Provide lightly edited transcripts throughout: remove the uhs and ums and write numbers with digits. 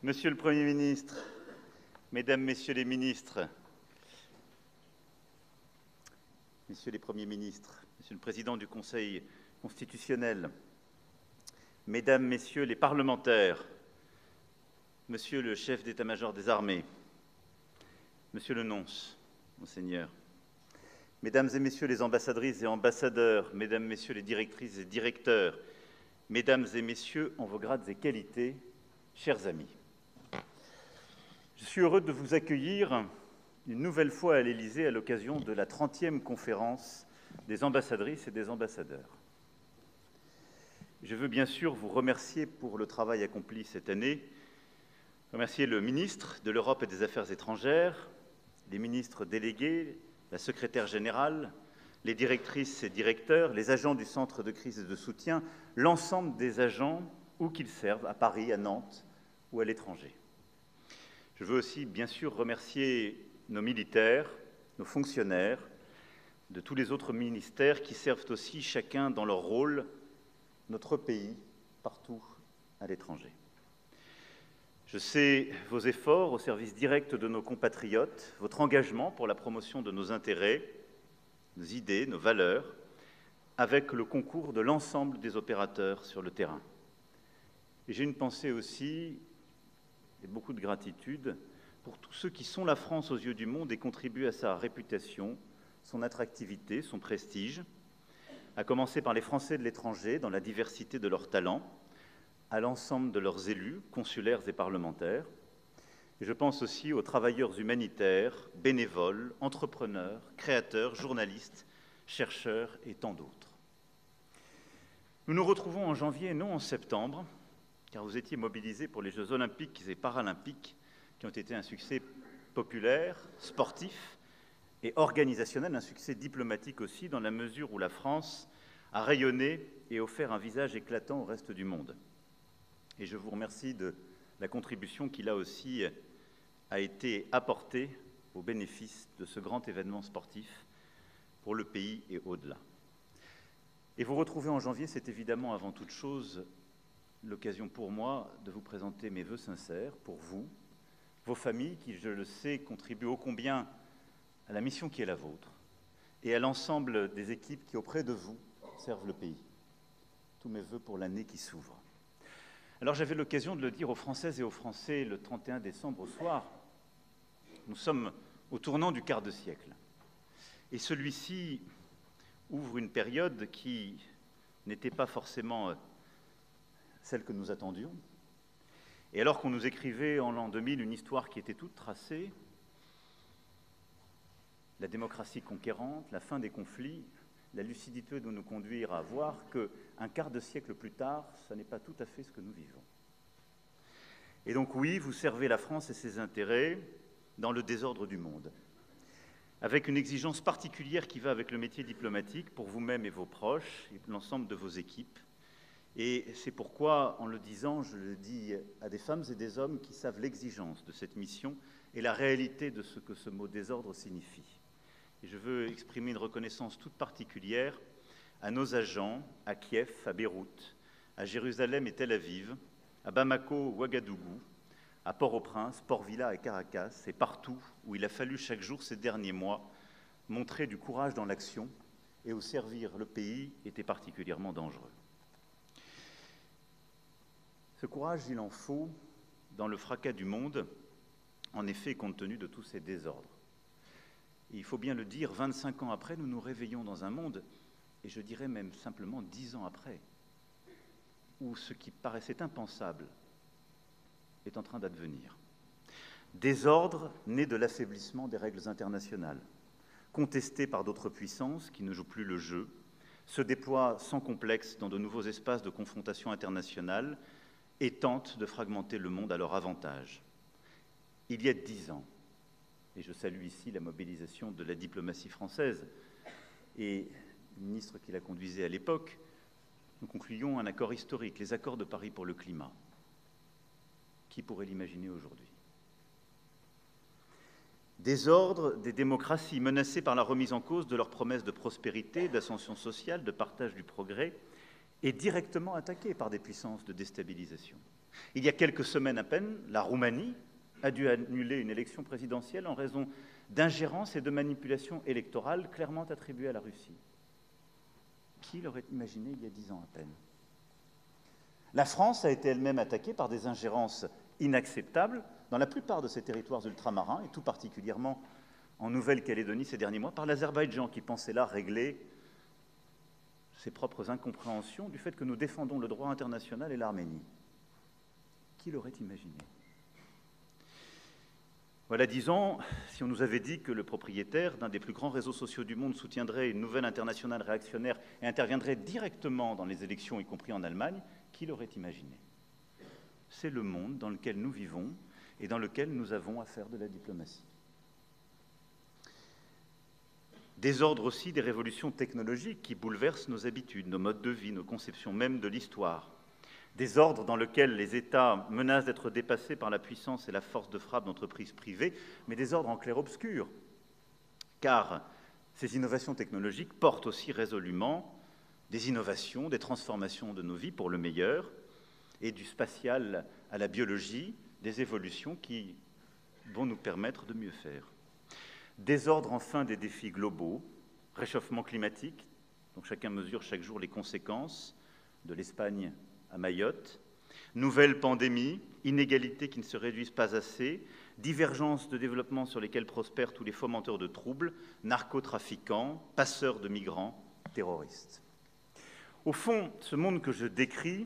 Monsieur le Premier ministre, Mesdames, Messieurs les ministres, Messieurs les Premiers ministres, Monsieur le Président du Conseil constitutionnel, Mesdames, Messieurs les parlementaires, Monsieur le chef d'état-major des armées, Monsieur le nonce, Monseigneur, Mesdames et Messieurs les ambassadrices et ambassadeurs, Mesdames, Messieurs les directrices et directeurs, Mesdames et Messieurs en vos grades et qualités, chers amis. Je suis heureux de vous accueillir une nouvelle fois à l'Élysée à l'occasion de la 30e conférence des ambassadrices et des ambassadeurs. Je veux bien sûr vous remercier pour le travail accompli cette année, remercier le ministre de l'Europe et des Affaires étrangères, les ministres délégués, la secrétaire générale, les directrices et directeurs, les agents du centre de crise et de soutien, l'ensemble des agents où qu'ils servent, à Paris, à Nantes ou à l'étranger. Je veux aussi, bien sûr, remercier nos militaires, nos fonctionnaires, de tous les autres ministères qui servent aussi, chacun dans leur rôle, notre pays, partout à l'étranger. Je sais vos efforts au service direct de nos compatriotes, votre engagement pour la promotion de nos intérêts, nos idées, nos valeurs, avec le concours de l'ensemble des opérateurs sur le terrain. Et j'ai une pensée aussi, et beaucoup de gratitude, pour tous ceux qui sont la France aux yeux du monde et contribuent à sa réputation, son attractivité, son prestige, à commencer par les Français de l'étranger dans la diversité de leurs talents, à l'ensemble de leurs élus, consulaires et parlementaires. Et je pense aussi aux travailleurs humanitaires, bénévoles, entrepreneurs, créateurs, journalistes, chercheurs et tant d'autres. Nous nous retrouvons en janvier et non en septembre, car vous étiez mobilisés pour les Jeux olympiques et paralympiques qui ont été un succès populaire, sportif et organisationnel, un succès diplomatique aussi, dans la mesure où la France a rayonné et offert un visage éclatant au reste du monde. Et je vous remercie de la contribution qui, là aussi, a été apportée au bénéfice de ce grand événement sportif pour le pays et au-delà. Et vous retrouver en janvier, c'est évidemment avant toute chose l'occasion pour moi de vous présenter mes vœux sincères pour vous, vos familles qui, je le sais, contribuent ô combien à la mission qui est la vôtre et à l'ensemble des équipes qui, auprès de vous, servent le pays. Tous mes vœux pour l'année qui s'ouvre. Alors j'avais l'occasion de le dire aux Françaises et aux Français le 31 décembre au soir. Nous sommes au tournant du quart de siècle. Et celui-ci ouvre une période qui n'était pas forcément celle que nous attendions. Et alors qu'on nous écrivait en l'an 2000 une histoire qui était toute tracée, la démocratie conquérante, la fin des conflits, la lucidité doit nous conduire à voir qu'un quart de siècle plus tard, ça n'est pas tout à fait ce que nous vivons. Et donc oui, vous servez la France et ses intérêts dans le désordre du monde, avec une exigence particulière qui va avec le métier diplomatique pour vous-même et vos proches, et l'ensemble de vos équipes. Et c'est pourquoi, en le disant, je le dis à des femmes et des hommes qui savent l'exigence de cette mission et la réalité de ce que ce mot désordre signifie. Et je veux exprimer une reconnaissance toute particulière à nos agents, à Kiev, à Beyrouth, à Jérusalem et Tel Aviv, à Bamako, Ouagadougou, à Port-au-Prince, Port-Vila et Caracas, et partout où il a fallu chaque jour ces derniers mois montrer du courage dans l'action et où servir le pays était particulièrement dangereux. Ce courage, il en faut dans le fracas du monde, en effet, compte tenu de tous ces désordres. Et il faut bien le dire, 25 ans après, nous nous réveillons dans un monde, et je dirais même simplement 10 ans après, où ce qui paraissait impensable est en train d'advenir. Désordre né de l'affaiblissement des règles internationales, contesté par d'autres puissances qui ne jouent plus le jeu, se déploie sans complexe dans de nouveaux espaces de confrontation internationale et tentent de fragmenter le monde à leur avantage. Il y a 10 ans, et je salue ici la mobilisation de la diplomatie française et le ministre qui la conduisait à l'époque, nous concluions un accord historique, les accords de Paris pour le climat. Qui pourrait l'imaginer aujourd'hui? Désordre des démocraties menacées par la remise en cause de leurs promesses de prospérité, d'ascension sociale, de partage du progrès, et directement attaquées par des puissances de déstabilisation. Il y a quelques semaines à peine, la Roumanie a dû annuler une élection présidentielle en raison d'ingérences et de manipulations électorales clairement attribuées à la Russie. Qui l'aurait imaginé il y a 10 ans à peine? La France a été elle-même attaquée par des ingérences inacceptables dans la plupart de ses territoires ultramarins, et tout particulièrement en Nouvelle-Calédonie ces derniers mois, par l'Azerbaïdjan, qui pensait là régler ses propres incompréhensions du fait que nous défendons le droit international et l'Arménie. Qui l'aurait imaginé? Voilà 10 ans, si on nous avait dit que le propriétaire d'un des plus grands réseaux sociaux du monde soutiendrait une nouvelle internationale réactionnaire et interviendrait directement dans les élections, y compris en Allemagne, qui l'aurait imaginé? C'est le monde dans lequel nous vivons et dans lequel nous avons à faire de la diplomatie. Désordre aussi des révolutions technologiques qui bouleversent nos habitudes, nos modes de vie, nos conceptions même de l'histoire. Désordre dans lequel les États menacent d'être dépassés par la puissance et la force de frappe d'entreprises privées, mais désordre en clair-obscur, car ces innovations technologiques portent aussi résolument des innovations, des transformations de nos vies pour le meilleur, et du spatial à la biologie, des évolutions qui vont nous permettre de mieux faire. Désordre enfin des défis globaux, réchauffement climatique, dont chacun mesure chaque jour les conséquences, de l'Espagne à Mayotte, nouvelles pandémies, inégalités qui ne se réduisent pas assez, divergences de développement sur lesquelles prospèrent tous les fomenteurs de troubles, narcotrafiquants, passeurs de migrants, terroristes. Au fond, ce monde que je décris,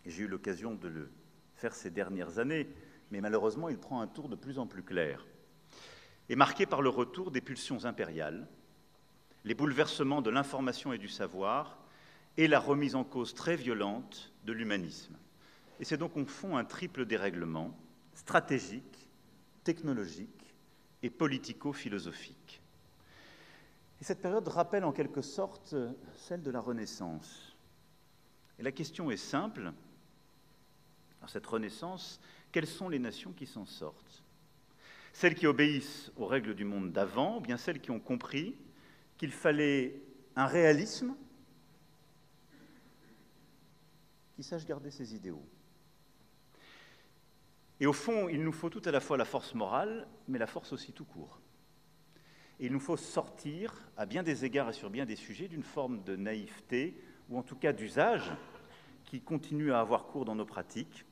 et j'ai eu l'occasion de le faire ces dernières années, mais malheureusement il prend un tour de plus en plus clair, est marqué par le retour des pulsions impériales, les bouleversements de l'information et du savoir, et la remise en cause très violente de l'humanisme. Et c'est donc au fond un triple dérèglement stratégique, technologique et politico-philosophique. Et cette période rappelle en quelque sorte celle de la Renaissance. Et la question est simple. Dans cette Renaissance, quelles sont les nations qui s'en sortent? Celles qui obéissent aux règles du monde d'avant, ou bien celles qui ont compris qu'il fallait un réalisme qui sache garder ses idéaux. Et au fond, il nous faut tout à la fois la force morale, mais la force aussi tout court. Et il nous faut sortir, à bien des égards et sur bien des sujets, d'une forme de naïveté, ou en tout cas d'usage, qui continue à avoir cours dans nos pratiques.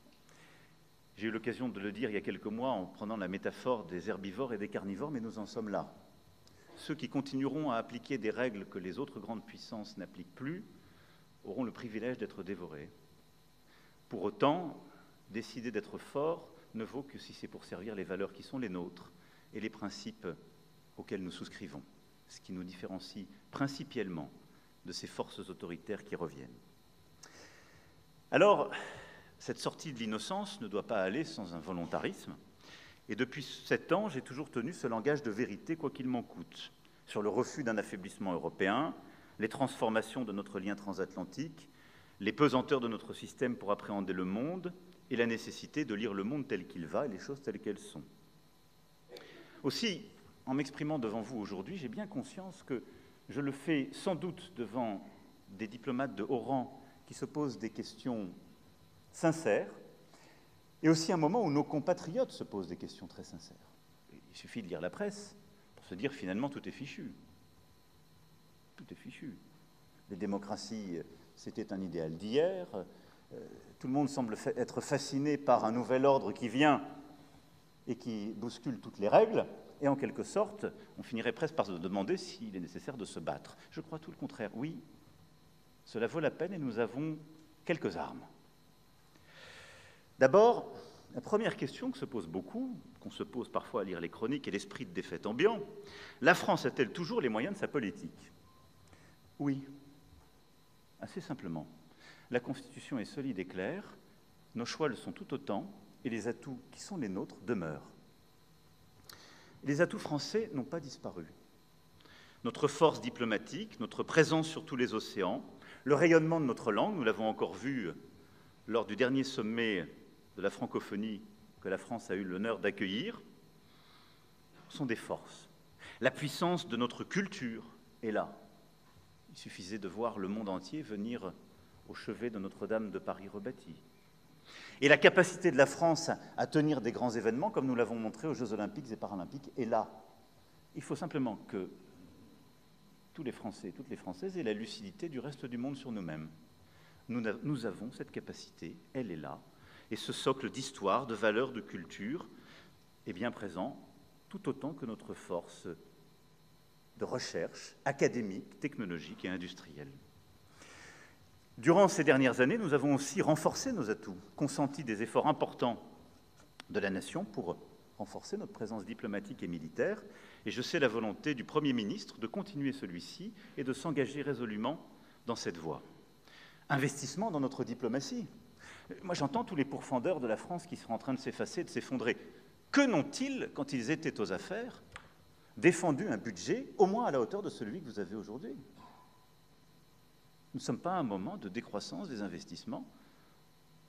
J'ai eu l'occasion de le dire il y a quelques mois en prenant la métaphore des herbivores et des carnivores, mais nous en sommes là. Ceux qui continueront à appliquer des règles que les autres grandes puissances n'appliquent plus auront le privilège d'être dévorés. Pour autant, décider d'être fort ne vaut que si c'est pour servir les valeurs qui sont les nôtres et les principes auxquels nous souscrivons, ce qui nous différencie principiellement de ces forces autoritaires qui reviennent. Alors, cette sortie de l'innocence ne doit pas aller sans un volontarisme, et depuis 7 ans, j'ai toujours tenu ce langage de vérité, quoi qu'il m'en coûte, sur le refus d'un affaiblissement européen, les transformations de notre lien transatlantique, les pesanteurs de notre système pour appréhender le monde, et la nécessité de lire le monde tel qu'il va et les choses telles qu'elles sont. Aussi, en m'exprimant devant vous aujourd'hui, j'ai bien conscience que je le fais sans doute devant des diplomates de haut rang qui se posent des questions sincères, et aussi un moment où nos compatriotes se posent des questions très sincères. Il suffit de lire la presse pour se dire finalement tout est fichu. Tout est fichu. Les démocraties, c'était un idéal d'hier. Tout le monde semble être fasciné par un nouvel ordre qui vient et qui bouscule toutes les règles. Et en quelque sorte, on finirait presque par se demander s'il est nécessaire de se battre. Je crois tout le contraire. Oui, cela vaut la peine et nous avons quelques armes. D'abord, la première question que se pose beaucoup, qu'on se pose parfois à lire les chroniques et l'esprit de défaite ambiant, la France a-t-elle toujours les moyens de sa politique? Oui, assez simplement. La Constitution est solide et claire, nos choix le sont tout autant, et les atouts qui sont les nôtres demeurent. Les atouts français n'ont pas disparu. Notre force diplomatique, notre présence sur tous les océans, le rayonnement de notre langue, nous l'avons encore vu lors du dernier sommet de la francophonie que la France a eu l'honneur d'accueillir, sont des forces. La puissance de notre culture est là. Il suffisait de voir le monde entier venir au chevet de Notre-Dame de Paris rebâtie. Et la capacité de la France à tenir des grands événements, comme nous l'avons montré aux Jeux olympiques et paralympiques, est là. Il faut simplement que tous les Français et toutes les Françaises aient la lucidité du reste du monde sur nous-mêmes. Nous avons cette capacité, elle est là, et ce socle d'histoire, de valeurs, de culture est bien présent, tout autant que notre force de recherche académique, technologique et industrielle. Durant ces dernières années, nous avons aussi renforcé nos atouts, consenti des efforts importants de la nation pour renforcer notre présence diplomatique et militaire, et je sais la volonté du Premier ministre de continuer celui-ci et de s'engager résolument dans cette voie. Investissement dans notre diplomatie. Moi, j'entends tous les pourfendeurs de la France qui sont en train de s'effacer, de s'effondrer. Que n'ont-ils, quand ils étaient aux affaires, défendu un budget au moins à la hauteur de celui que vous avez aujourd'hui? Nous ne sommes pas à un moment de décroissance des investissements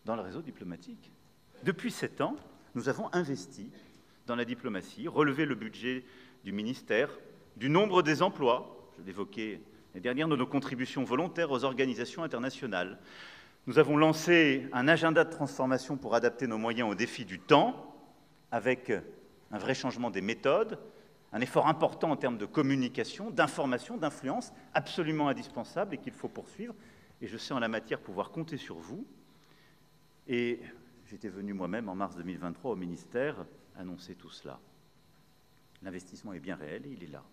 dans le réseau diplomatique. Depuis 7 ans, nous avons investi dans la diplomatie, relevé le budget du ministère, du nombre des emplois, je l'évoquais l'année dernière, de nos contributions volontaires aux organisations internationales. Nous avons lancé un agenda de transformation pour adapter nos moyens aux défis du temps, avec un vrai changement des méthodes, un effort important en termes de communication, d'information, d'influence, absolument indispensable et qu'il faut poursuivre. Et je sais en la matière pouvoir compter sur vous. Et j'étais venu moi-même en mars 2023 au ministère annoncer tout cela. L'investissement est bien réel et il est là.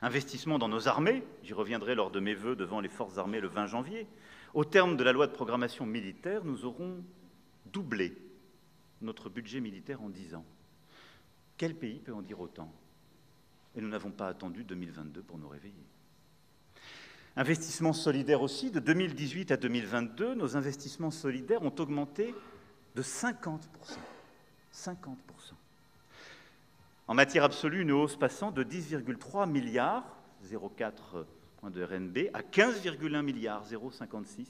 Investissement dans nos armées, j'y reviendrai lors de mes vœux devant les forces armées le 20 janvier. Au terme de la loi de programmation militaire, nous aurons doublé notre budget militaire en 10 ans. Quel pays peut en dire autant? Et nous n'avons pas attendu 2022 pour nous réveiller. Investissement solidaire aussi, de 2018 à 2022, nos investissements solidaires ont augmenté de 50%. 50%. En matière absolue, une hausse passant de 10,3 milliards, 0,4 points de RNB, à 15,1 milliards, 0,56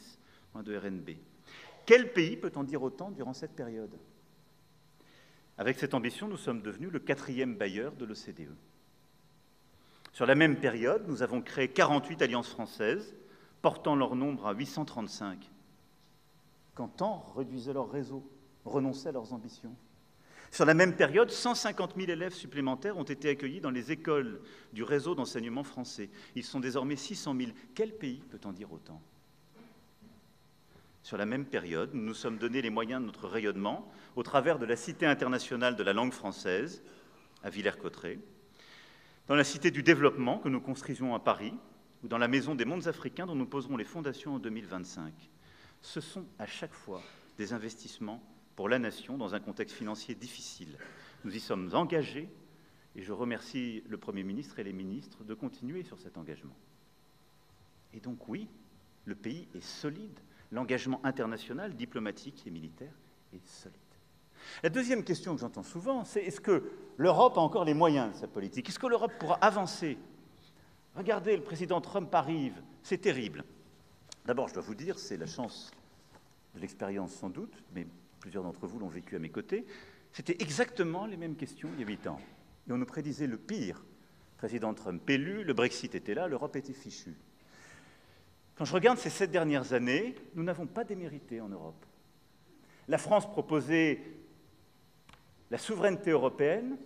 points de RNB. Quel pays peut en dire autant durant cette période? Avec cette ambition, nous sommes devenus le 4e bailleur de l'OCDE. Sur la même période, nous avons créé 48 alliances françaises, portant leur nombre à 835. Qu'entend réduisaient leur réseau, renonçaient à leurs ambitions. Sur la même période, 150 000 élèves supplémentaires ont été accueillis dans les écoles du réseau d'enseignement français. Ils sont désormais 600 000. Quel pays peut en dire autant? Sur la même période, nous nous sommes donné les moyens de notre rayonnement au travers de la Cité internationale de la langue française, à Villers-Cotterêts, dans la Cité du développement que nous construisons à Paris, ou dans la Maison des mondes africains dont nous poserons les fondations en 2025. Ce sont à chaque fois des investissements pour la nation dans un contexte financier difficile. Nous y sommes engagés et je remercie le Premier ministre et les ministres de continuer sur cet engagement. Et donc oui, le pays est solide. L'engagement international, diplomatique et militaire est solide. La deuxième question que j'entends souvent, c'est est-ce que l'Europe a encore les moyens de sa politique? Est-ce que l'Europe pourra avancer? Regardez, le président Trump arrive, c'est terrible. D'abord, je dois vous dire, c'est la chance de l'expérience sans doute, mais plusieurs d'entre vous l'ont vécu à mes côtés, c'était exactement les mêmes questions il y a 8 ans. Et on nous prédisait le pire. Président Trump élu, le Brexit était là, l'Europe était fichue. Quand je regarde ces 7 dernières années, nous n'avons pas démérité en Europe. La France proposait la souveraineté européenne,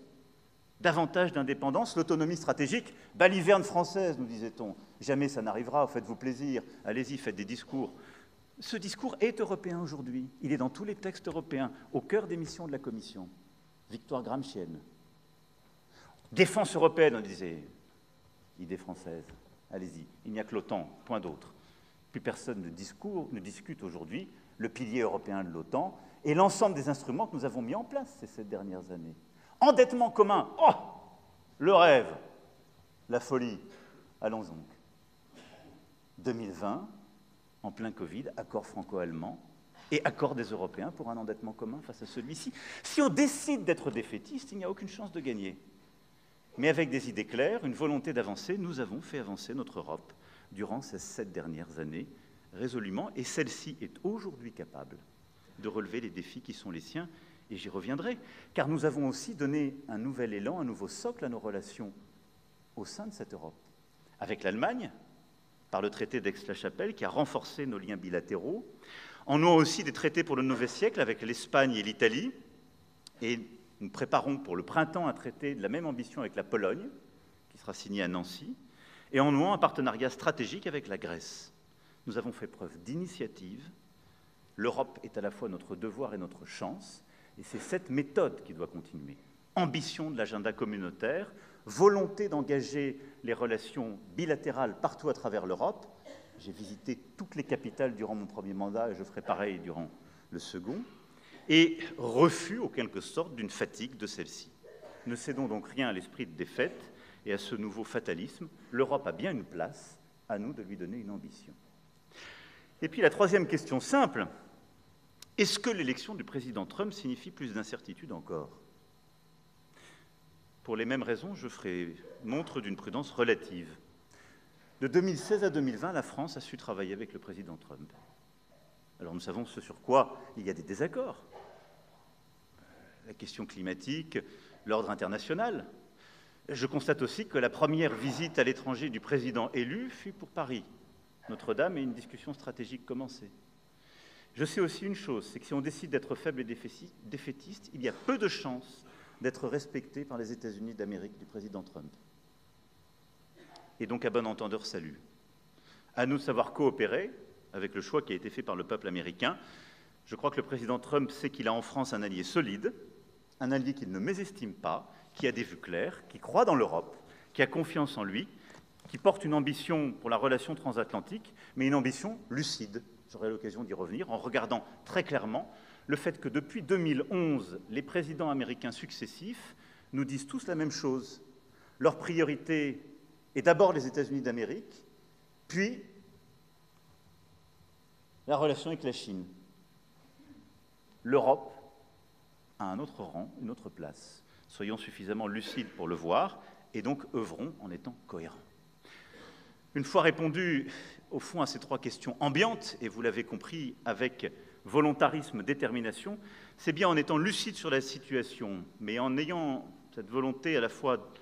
davantage d'indépendance, l'autonomie stratégique, baliverne française, nous disait-on. Jamais ça n'arrivera, faites-vous plaisir, allez-y, faites des discours. Ce discours est européen aujourd'hui. Il est dans tous les textes européens, au cœur des missions de la Commission. Victoire gramscienne. Défense européenne, on disait. Idée française. Allez-y, il n'y a que l'OTAN, point d'autre. Plus personne ne discute aujourd'hui le pilier européen de l'OTAN et l'ensemble des instruments que nous avons mis en place ces 7 dernières années. Endettement commun, oh, le rêve, la folie, allons donc. 2020, en plein Covid, accord franco-allemand et accord des Européens pour un endettement commun face à celui-ci. Si on décide d'être défaitiste, il n'y a aucune chance de gagner. Mais avec des idées claires, une volonté d'avancer, nous avons fait avancer notre Europe durant ces 7 dernières années, résolument, et celle-ci est aujourd'hui capable de relever les défis qui sont les siens, et j'y reviendrai, car nous avons aussi donné un nouvel élan, un nouveau socle à nos relations au sein de cette Europe. Avec l'Allemagne, par le traité d'Aix-la-Chapelle, qui a renforcé nos liens bilatéraux, en nouant aussi des traités pour le nouveau siècle avec l'Espagne et l'Italie, et nous préparons pour le printemps un traité de la même ambition avec la Pologne, qui sera signé à Nancy, et en nouant un partenariat stratégique avec la Grèce. Nous avons fait preuve d'initiative. L'Europe est à la fois notre devoir et notre chance, et c'est cette méthode qui doit continuer. Ambition de l'agenda communautaire, volonté d'engager les relations bilatérales partout à travers l'Europe. J'ai visité toutes les capitales durant mon premier mandat et je ferai pareil durant le second. Et refus, en quelque sorte, d'une fatigue de celle-ci. Ne cédons donc rien à l'esprit de défaite et à ce nouveau fatalisme. L'Europe a bien une place, à nous de lui donner une ambition. Et puis la troisième question simple, est-ce que l'élection du président Trump signifie plus d'incertitude encore? Pour les mêmes raisons, je ferai montre d'une prudence relative. De 2016 à 2020, la France a su travailler avec le président Trump. Alors nous savons ce sur quoi il y a des désaccords. La question climatique, l'ordre international. Je constate aussi que la première visite à l'étranger du président élu fut pour Paris, Notre-Dame, et une discussion stratégique commençait. Je sais aussi une chose, c'est que si on décide d'être faible et défaitiste, il y a peu de chances d'être respecté par les États-Unis d'Amérique du président Trump. Et donc, à bon entendeur, salut. À nous de savoir coopérer avec le choix qui a été fait par le peuple américain. Je crois que le président Trump sait qu'il a en France un allié solide, un allié qu'il ne mésestime pas, qui a des vues claires, qui croit dans l'Europe, qui a confiance en lui, qui porte une ambition pour la relation transatlantique, mais une ambition lucide. J'aurai l'occasion d'y revenir, en regardant très clairement le fait que depuis 2011, les présidents américains successifs nous disent tous la même chose. Leur priorité est d'abord les États-Unis d'Amérique, puis la relation avec la Chine. L'Europe a un autre rang, une autre place. Soyons suffisamment lucides pour le voir, et donc œuvrons en étant cohérents. Une fois répondu, au fond, à ces trois questions ambiantes, et vous l'avez compris, avec volontarisme, détermination, c'est bien en étant lucide sur la situation, mais en ayant cette volonté à la fois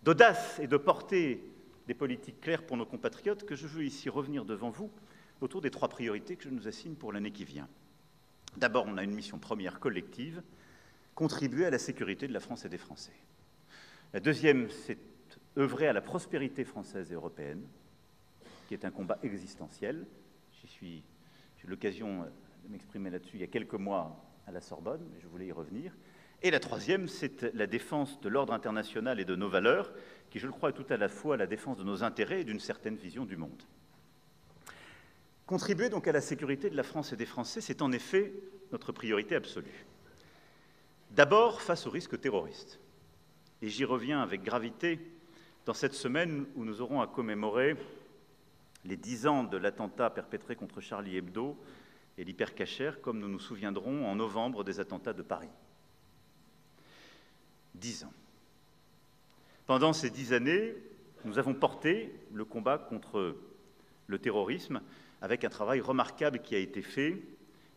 d'audace et de porter des politiques claires pour nos compatriotes, que je veux ici revenir devant vous autour des trois priorités que je nous assigne pour l'année qui vient. D'abord, on a une mission première collective, contribuer à la sécurité de la France et des Français. La deuxième, c'est œuvrer à la prospérité française et européenne, qui est un combat existentiel. J'ai eu l'occasion de m'exprimer là-dessus il y a quelques mois à la Sorbonne, mais je voulais y revenir. Et la troisième, c'est la défense de l'ordre international et de nos valeurs, qui, je le crois, est tout à la fois la défense de nos intérêts et d'une certaine vision du monde. Contribuer donc à la sécurité de la France et des Français, c'est en effet notre priorité absolue. D'abord, face au risque terroriste. Et j'y reviens avec gravité dans cette semaine où nous aurons à commémorer les 10 ans de l'attentat perpétré contre Charlie Hebdo et l'hypercacher, comme nous nous souviendrons en novembre des attentats de Paris. 10 ans. Pendant ces 10 années, nous avons porté le combat contre le terrorisme avec un travail remarquable qui a été fait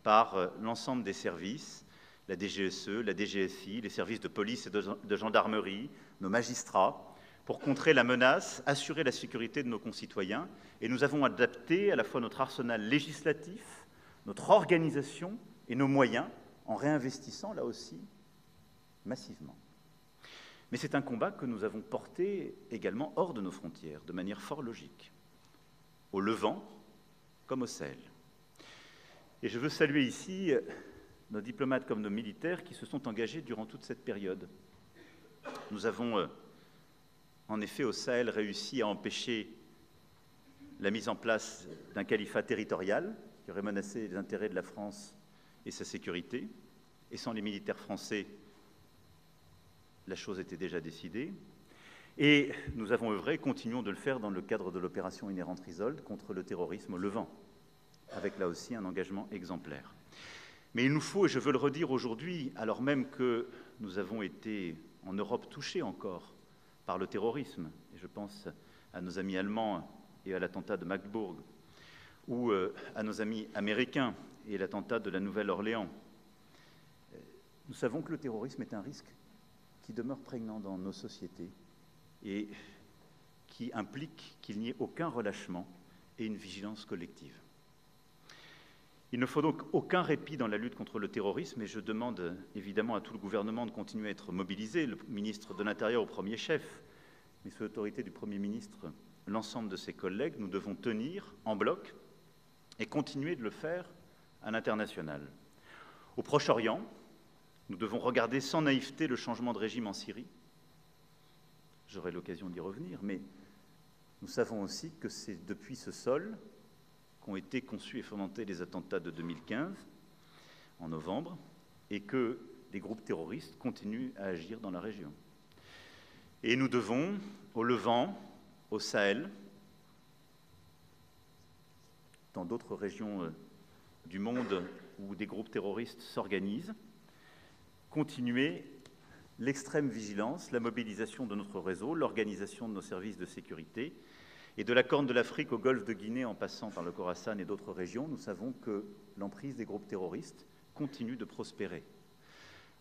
par l'ensemble des services, la DGSE, la DGSI, les services de police et de gendarmerie, nos magistrats, pour contrer la menace, assurer la sécurité de nos concitoyens. Et nous avons adapté à la fois notre arsenal législatif, notre organisation et nos moyens, en réinvestissant là aussi massivement. Mais c'est un combat que nous avons porté également hors de nos frontières, de manière fort logique, au Levant comme au Sahel. Et je veux saluer ici nos diplomates comme nos militaires qui se sont engagés durant toute cette période. Nous avons en effet au Sahel réussi à empêcher la mise en place d'un califat territorial qui aurait menacé les intérêts de la France et sa sécurité. Et sans les militaires français, la chose était déjà décidée. Et nous avons œuvré, et continuons de le faire dans le cadre de l'opération Inherent Resolve contre le terrorisme au Levant, avec là aussi un engagement exemplaire. Mais il nous faut, et je veux le redire aujourd'hui, alors même que nous avons été en Europe touchés encore par le terrorisme, et je pense à nos amis allemands et à l'attentat de Magdebourg, ou à nos amis américains et l'attentat de la Nouvelle-Orléans, nous savons que le terrorisme est un risque qui demeure prégnant dans nos sociétés et qui implique qu'il n'y ait aucun relâchement et une vigilance collective. Il ne faut donc aucun répit dans la lutte contre le terrorisme et je demande évidemment à tout le gouvernement de continuer à être mobilisé, le ministre de l'Intérieur au premier chef, mais sous l'autorité du Premier ministre, l'ensemble de ses collègues. Nous devons tenir en bloc et continuer de le faire à l'international. Au Proche-Orient, nous devons regarder sans naïveté le changement de régime en Syrie. J'aurai l'occasion d'y revenir, mais nous savons aussi que c'est depuis ce sol qu'ont été conçus et fomentés les attentats de 2015, en novembre, et que des groupes terroristes continuent à agir dans la région. Et nous devons, au Levant, au Sahel, dans d'autres régions du monde où des groupes terroristes s'organisent, continuer l'extrême vigilance, la mobilisation de notre réseau, l'organisation de nos services de sécurité. Et de la Corne de l'Afrique au golfe de Guinée, en passant par le Khorasan et d'autres régions, nous savons que l'emprise des groupes terroristes continue de prospérer.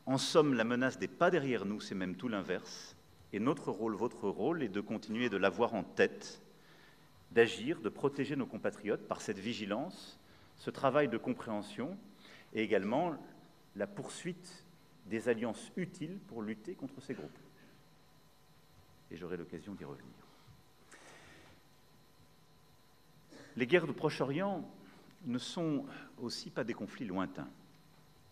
En somme, la menace n'est pas derrière nous, c'est même tout l'inverse. Et notre rôle, votre rôle, est de continuer de l'avoir en tête, d'agir, de protéger nos compatriotes par cette vigilance, ce travail de compréhension et également la poursuite des alliances utiles pour lutter contre ces groupes. Et j'aurai l'occasion d'y revenir. Les guerres du Proche-Orient ne sont aussi pas des conflits lointains.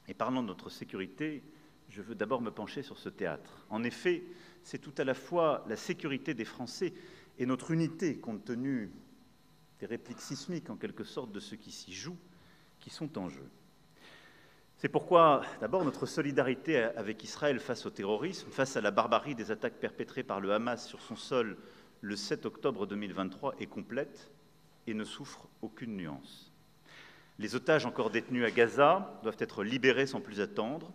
Et parlant de notre sécurité, je veux d'abord me pencher sur ce théâtre. En effet, c'est tout à la fois la sécurité des Français et notre unité, compte tenu des répliques sismiques, en quelque sorte, de ce qui s'y joue, qui sont en jeu. C'est pourquoi, d'abord, notre solidarité avec Israël face au terrorisme, face à la barbarie des attaques perpétrées par le Hamas sur son sol le 7 octobre 2023 est complète et ne souffre aucune nuance. Les otages encore détenus à Gaza doivent être libérés sans plus attendre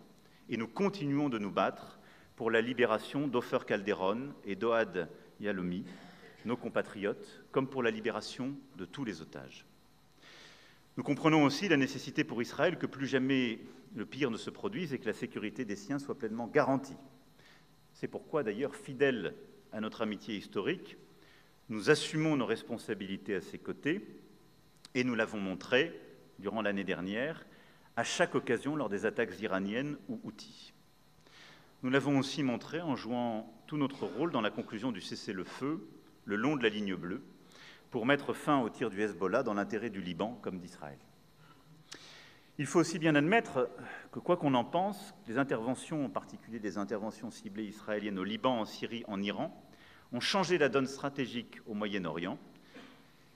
et nous continuons de nous battre pour la libération d'Ofer Calderon et d'Ohad Yalomi, nos compatriotes, comme pour la libération de tous les otages. Nous comprenons aussi la nécessité pour Israël que plus jamais le pire ne se produise et que la sécurité des siens soit pleinement garantie. C'est pourquoi, d'ailleurs, fidèles à notre amitié historique, nous assumons nos responsabilités à ses côtés et nous l'avons montré durant l'année dernière à chaque occasion lors des attaques iraniennes ou houthis. Nous l'avons aussi montré en jouant tout notre rôle dans la conclusion du cessez-le-feu le long de la ligne bleue pour mettre fin aux tirs du Hezbollah dans l'intérêt du Liban comme d'Israël. Il faut aussi bien admettre que, quoi qu'on en pense, les interventions, en particulier des interventions ciblées israéliennes au Liban, en Syrie, en Iran, ont changé la donne stratégique au Moyen-Orient.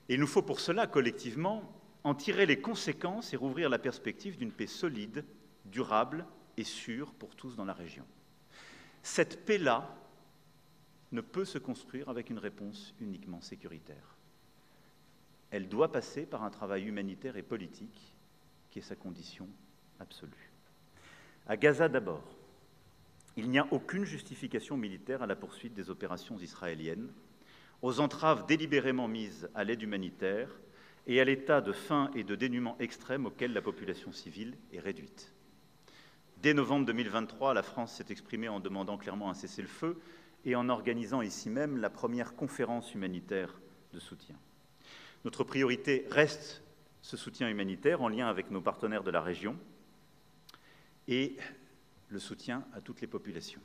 Et il nous faut pour cela, collectivement, en tirer les conséquences et rouvrir la perspective d'une paix solide, durable et sûre pour tous dans la région. Cette paix-là ne peut se construire avec une réponse uniquement sécuritaire. Elle doit passer par un travail humanitaire et politique qui est sa condition absolue. À Gaza d'abord, il n'y a aucune justification militaire à la poursuite des opérations israéliennes, aux entraves délibérément mises à l'aide humanitaire et à l'état de faim et de dénuement extrême auquel la population civile est réduite. Dès novembre 2023, la France s'est exprimée en demandant clairement un cessez-le-feu et en organisant ici même la première conférence humanitaire de soutien. Notre priorité reste ce soutien humanitaire en lien avec nos partenaires de la région et le soutien à toutes les populations.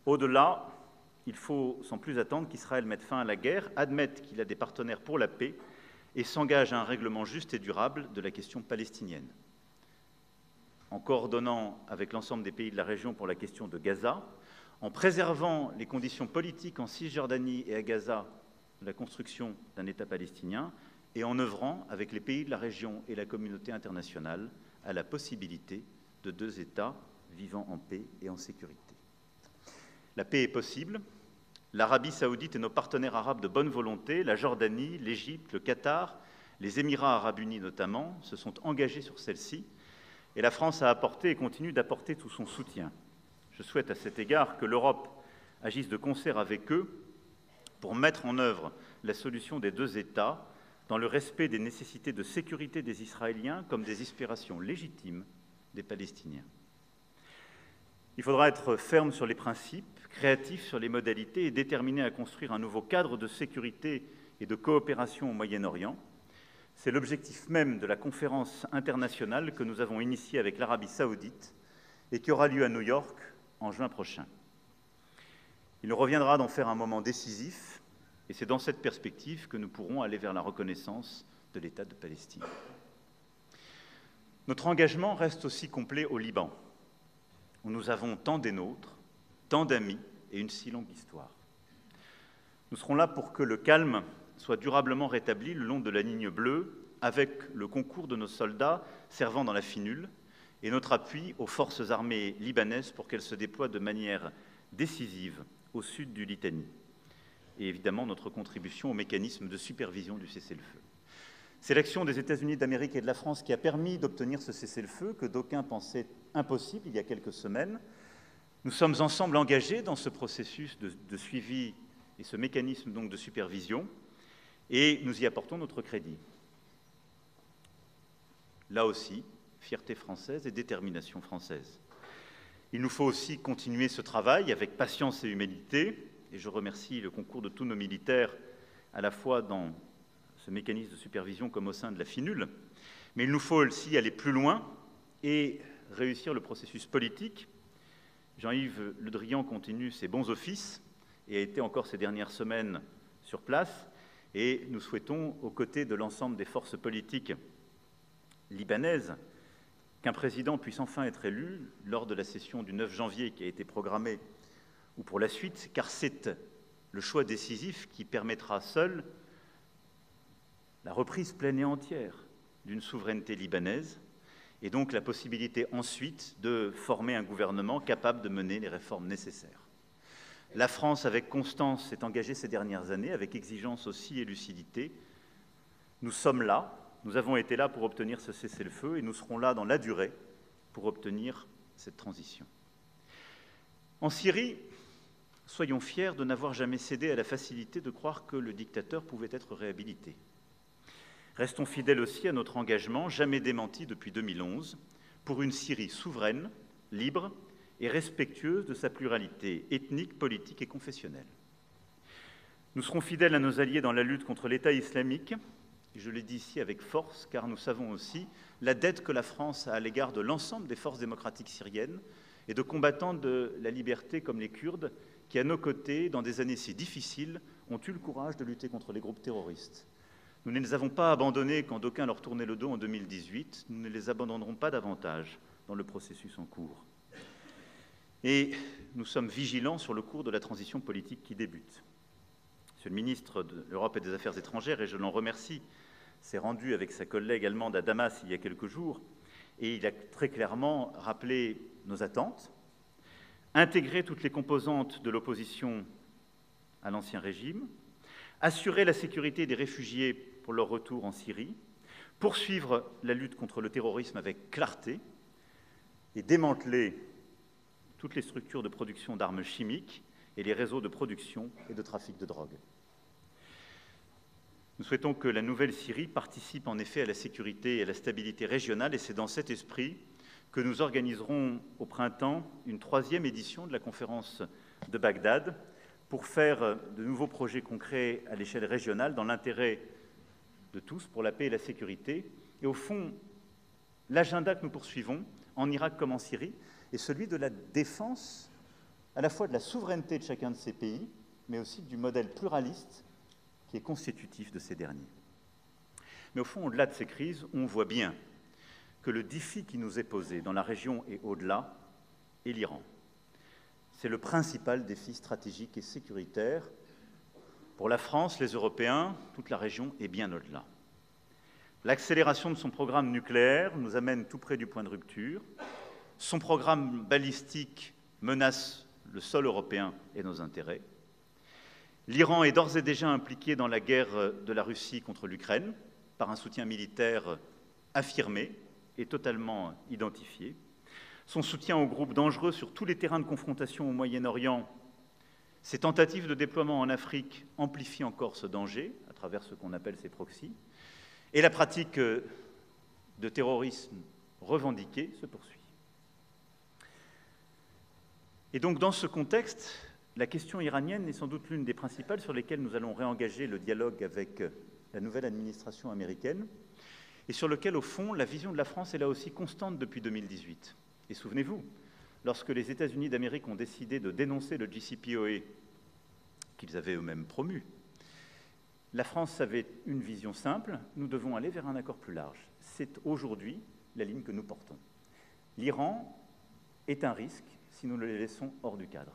Au-delà, il faut sans plus attendre qu'Israël mette fin à la guerre, admette qu'il a des partenaires pour la paix et s'engage à un règlement juste et durable de la question palestinienne. En coordonnant avec l'ensemble des pays de la région pour la question de Gaza, en préservant les conditions politiques en Cisjordanie et à Gaza de la construction d'un État palestinien et en œuvrant avec les pays de la région et la communauté internationale à la possibilité de 2 États vivant en paix et en sécurité. La paix est possible. L'Arabie saoudite et nos partenaires arabes de bonne volonté, la Jordanie, l'Égypte, le Qatar, les Émirats arabes unis notamment, se sont engagés sur celle-ci et la France a apporté et continue d'apporter tout son soutien. Je souhaite à cet égard que l'Europe agisse de concert avec eux pour mettre en œuvre la solution des 2 États dans le respect des nécessités de sécurité des Israéliens comme des aspirations légitimes des Palestiniens. Il faudra être ferme sur les principes, créatif sur les modalités et déterminé à construire un nouveau cadre de sécurité et de coopération au Moyen-Orient. C'est l'objectif même de la conférence internationale que nous avons initiée avec l'Arabie saoudite et qui aura lieu à New York en juin prochain. Il nous reviendra d'en faire un moment décisif, et c'est dans cette perspective que nous pourrons aller vers la reconnaissance de l'État de Palestine. Notre engagement reste aussi complet au Liban, où nous avons tant des nôtres, tant d'amis et une si longue histoire. Nous serons là pour que le calme soit durablement rétabli le long de la ligne bleue, avec le concours de nos soldats servant dans la finule et notre appui aux forces armées libanaises pour qu'elles se déploient de manière décisive au sud du Litanie, et évidemment notre contribution au mécanisme de supervision du cessez-le-feu. C'est l'action des États-Unis d'Amérique et de la France qui a permis d'obtenir ce cessez-le-feu que d'aucuns pensaient impossible il y a quelques semaines. Nous sommes ensemble engagés dans ce processus de suivi et ce mécanisme donc de supervision, et nous y apportons notre crédit. Là aussi, fierté française et détermination française. Il nous faut aussi continuer ce travail avec patience et humilité, et je remercie le concours de tous nos militaires, à la fois dans ce mécanisme de supervision comme au sein de la finule, mais il nous faut aussi aller plus loin et réussir le processus politique. Jean-Yves Le Drian continue ses bons offices et a été encore ces dernières semaines sur place, et nous souhaitons, aux côtés de l'ensemble des forces politiques libanaises, qu'un président puisse enfin être élu lors de la session du 9 janvier qui a été programmée, ou pour la suite, car c'est le choix décisif qui permettra seul la reprise pleine et entière d'une souveraineté libanaise, et donc la possibilité ensuite de former un gouvernement capable de mener les réformes nécessaires. La France, avec constance, s'est engagée ces dernières années, avec exigence aussi et lucidité. Nous sommes là, nous avons été là pour obtenir ce cessez-le-feu, et nous serons là dans la durée pour obtenir cette transition. En Syrie, soyons fiers de n'avoir jamais cédé à la facilité de croire que le dictateur pouvait être réhabilité. Restons fidèles aussi à notre engagement, jamais démenti depuis 2011, pour une Syrie souveraine, libre et respectueuse de sa pluralité ethnique, politique et confessionnelle. Nous serons fidèles à nos alliés dans la lutte contre l'État islamique, et je l'ai dit ici avec force, car nous savons aussi la dette que la France a à l'égard de l'ensemble des forces démocratiques syriennes et de combattants de la liberté comme les Kurdes, qui, à nos côtés, dans des années si difficiles, ont eu le courage de lutter contre les groupes terroristes. Nous ne les avons pas abandonnés quand d'aucuns leur tournaient le dos en 2018. Nous ne les abandonnerons pas davantage dans le processus en cours. Et nous sommes vigilants sur le cours de la transition politique qui débute. Monsieur le ministre de l'Europe et des Affaires étrangères, et je l'en remercie, s'est rendu avec sa collègue allemande à Damas il y a quelques jours, et il a très clairement rappelé nos attentes, intégrer toutes les composantes de l'opposition à l'ancien régime, assurer la sécurité des réfugiés pour leur retour en Syrie, poursuivre la lutte contre le terrorisme avec clarté et démanteler toutes les structures de production d'armes chimiques et les réseaux de production et de trafic de drogue. Nous souhaitons que la nouvelle Syrie participe en effet à la sécurité et à la stabilité régionale, et c'est dans cet esprit que nous organiserons au printemps une 3e édition de la conférence de Bagdad pour faire de nouveaux projets concrets à l'échelle régionale dans l'intérêt de tous pour la paix et la sécurité. Et au fond, l'agenda que nous poursuivons, en Irak comme en Syrie, est celui de la défense à la fois de la souveraineté de chacun de ces pays, mais aussi du modèle pluraliste qui est constitutif de ces derniers. Mais au fond, au-delà de ces crises, on voit bien que le défi qui nous est posé dans la région et au-delà est l'Iran. C'est le principal défi stratégique et sécuritaire pour la France, les Européens, toute la région et bien au-delà. L'accélération de son programme nucléaire nous amène tout près du point de rupture. Son programme balistique menace le sol européen et nos intérêts. L'Iran est d'ores et déjà impliqué dans la guerre de la Russie contre l'Ukraine par un soutien militaire affirmé et totalement identifié. Son soutien aux groupes dangereux sur tous les terrains de confrontation au Moyen-Orient, ses tentatives de déploiement en Afrique amplifient encore ce danger à travers ce qu'on appelle ses proxys, et la pratique de terrorisme revendiqué se poursuit. Et donc, dans ce contexte, la question iranienne est sans doute l'une des principales sur lesquelles nous allons réengager le dialogue avec la nouvelle administration américaine, et sur lequel, au fond, la vision de la France est là aussi constante depuis 2018. Et souvenez-vous, lorsque les États-Unis d'Amérique ont décidé de dénoncer le JCPOA, qu'ils avaient eux-mêmes promu, la France avait une vision simple, nous devons aller vers un accord plus large. C'est aujourd'hui la ligne que nous portons. L'Iran est un risque si nous le laissons hors du cadre.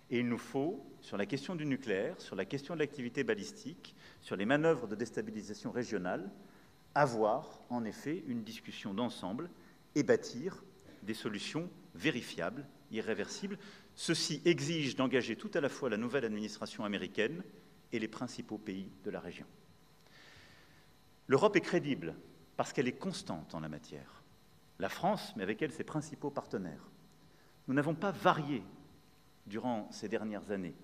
Et il nous faut, sur la question du nucléaire, sur la question de l'activité balistique, sur les manœuvres de déstabilisation régionale, avoir en effet une discussion d'ensemble et bâtir des solutions vérifiables, irréversibles. Ceci exige d'engager tout à la fois la nouvelle administration américaine et les principaux pays de la région. L'Europe est crédible parce qu'elle est constante en la matière. La France, mais avec elle ses principaux partenaires. Nous n'avons pas varié durant ces dernières années.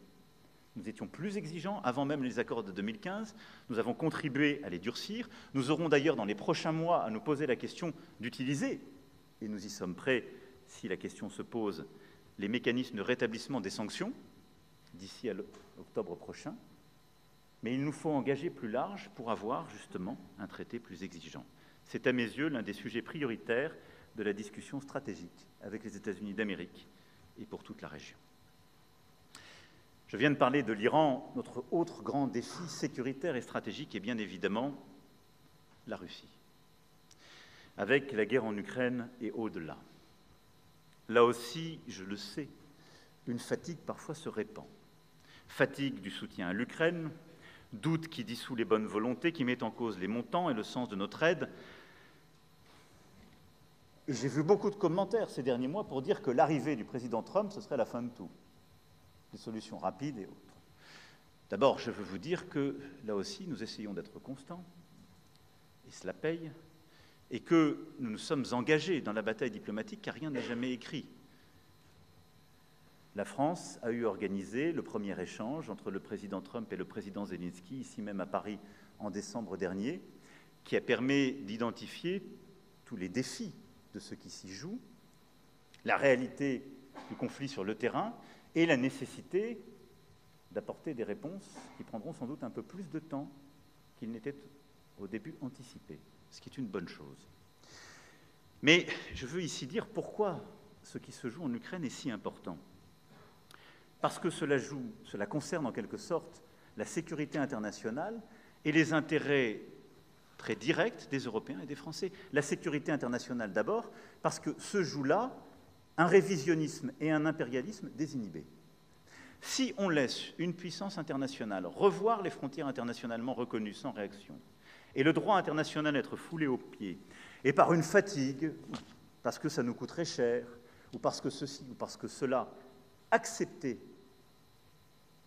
Nous étions plus exigeants avant même les accords de 2015. Nous avons contribué à les durcir. Nous aurons d'ailleurs dans les prochains mois à nous poser la question d'utiliser, et nous y sommes prêts si la question se pose, les mécanismes de rétablissement des sanctions d'ici à octobre prochain. Mais il nous faut engager plus large pour avoir justement un traité plus exigeant. C'est à mes yeux l'un des sujets prioritaires de la discussion stratégique avec les États-Unis d'Amérique et pour toute la région. Je viens de parler de l'Iran. Notre autre grand défi sécuritaire et stratégique est bien évidemment la Russie, avec la guerre en Ukraine et au-delà. Là aussi, je le sais, une fatigue parfois se répand. Fatigue du soutien à l'Ukraine, doute qui dissout les bonnes volontés, qui met en cause les montants et le sens de notre aide. Et j'ai vu beaucoup de commentaires ces derniers mois pour dire que l'arrivée du président Trump, ce serait la fin de tout. Des solutions rapides et autres. D'abord, je veux vous dire que, là aussi, nous essayons d'être constants, et cela paye, et que nous nous sommes engagés dans la bataille diplomatique, car rien n'est jamais écrit. La France a eu organisé le premier échange entre le président Trump et le président Zelensky, ici même à Paris, en décembre dernier, qui a permis d'identifier tous les défis de ce qui s'y joue, la réalité du conflit sur le terrain et la nécessité d'apporter des réponses qui prendront sans doute un peu plus de temps qu'il n'était au début anticipé, ce qui est une bonne chose. Mais je veux ici dire pourquoi ce qui se joue en Ukraine est si important. Parce que cela concerne en quelque sorte la sécurité internationale et les intérêts très directs des Européens et des Français. La sécurité internationale d'abord, parce que se joue là un révisionnisme et un impérialisme désinhibés. Si on laisse une puissance internationale revoir les frontières internationalement reconnues sans réaction, et le droit international être foulé aux pieds, et par une fatigue, parce que ça nous coûterait cher, ou parce que ceci, ou parce que cela, accepter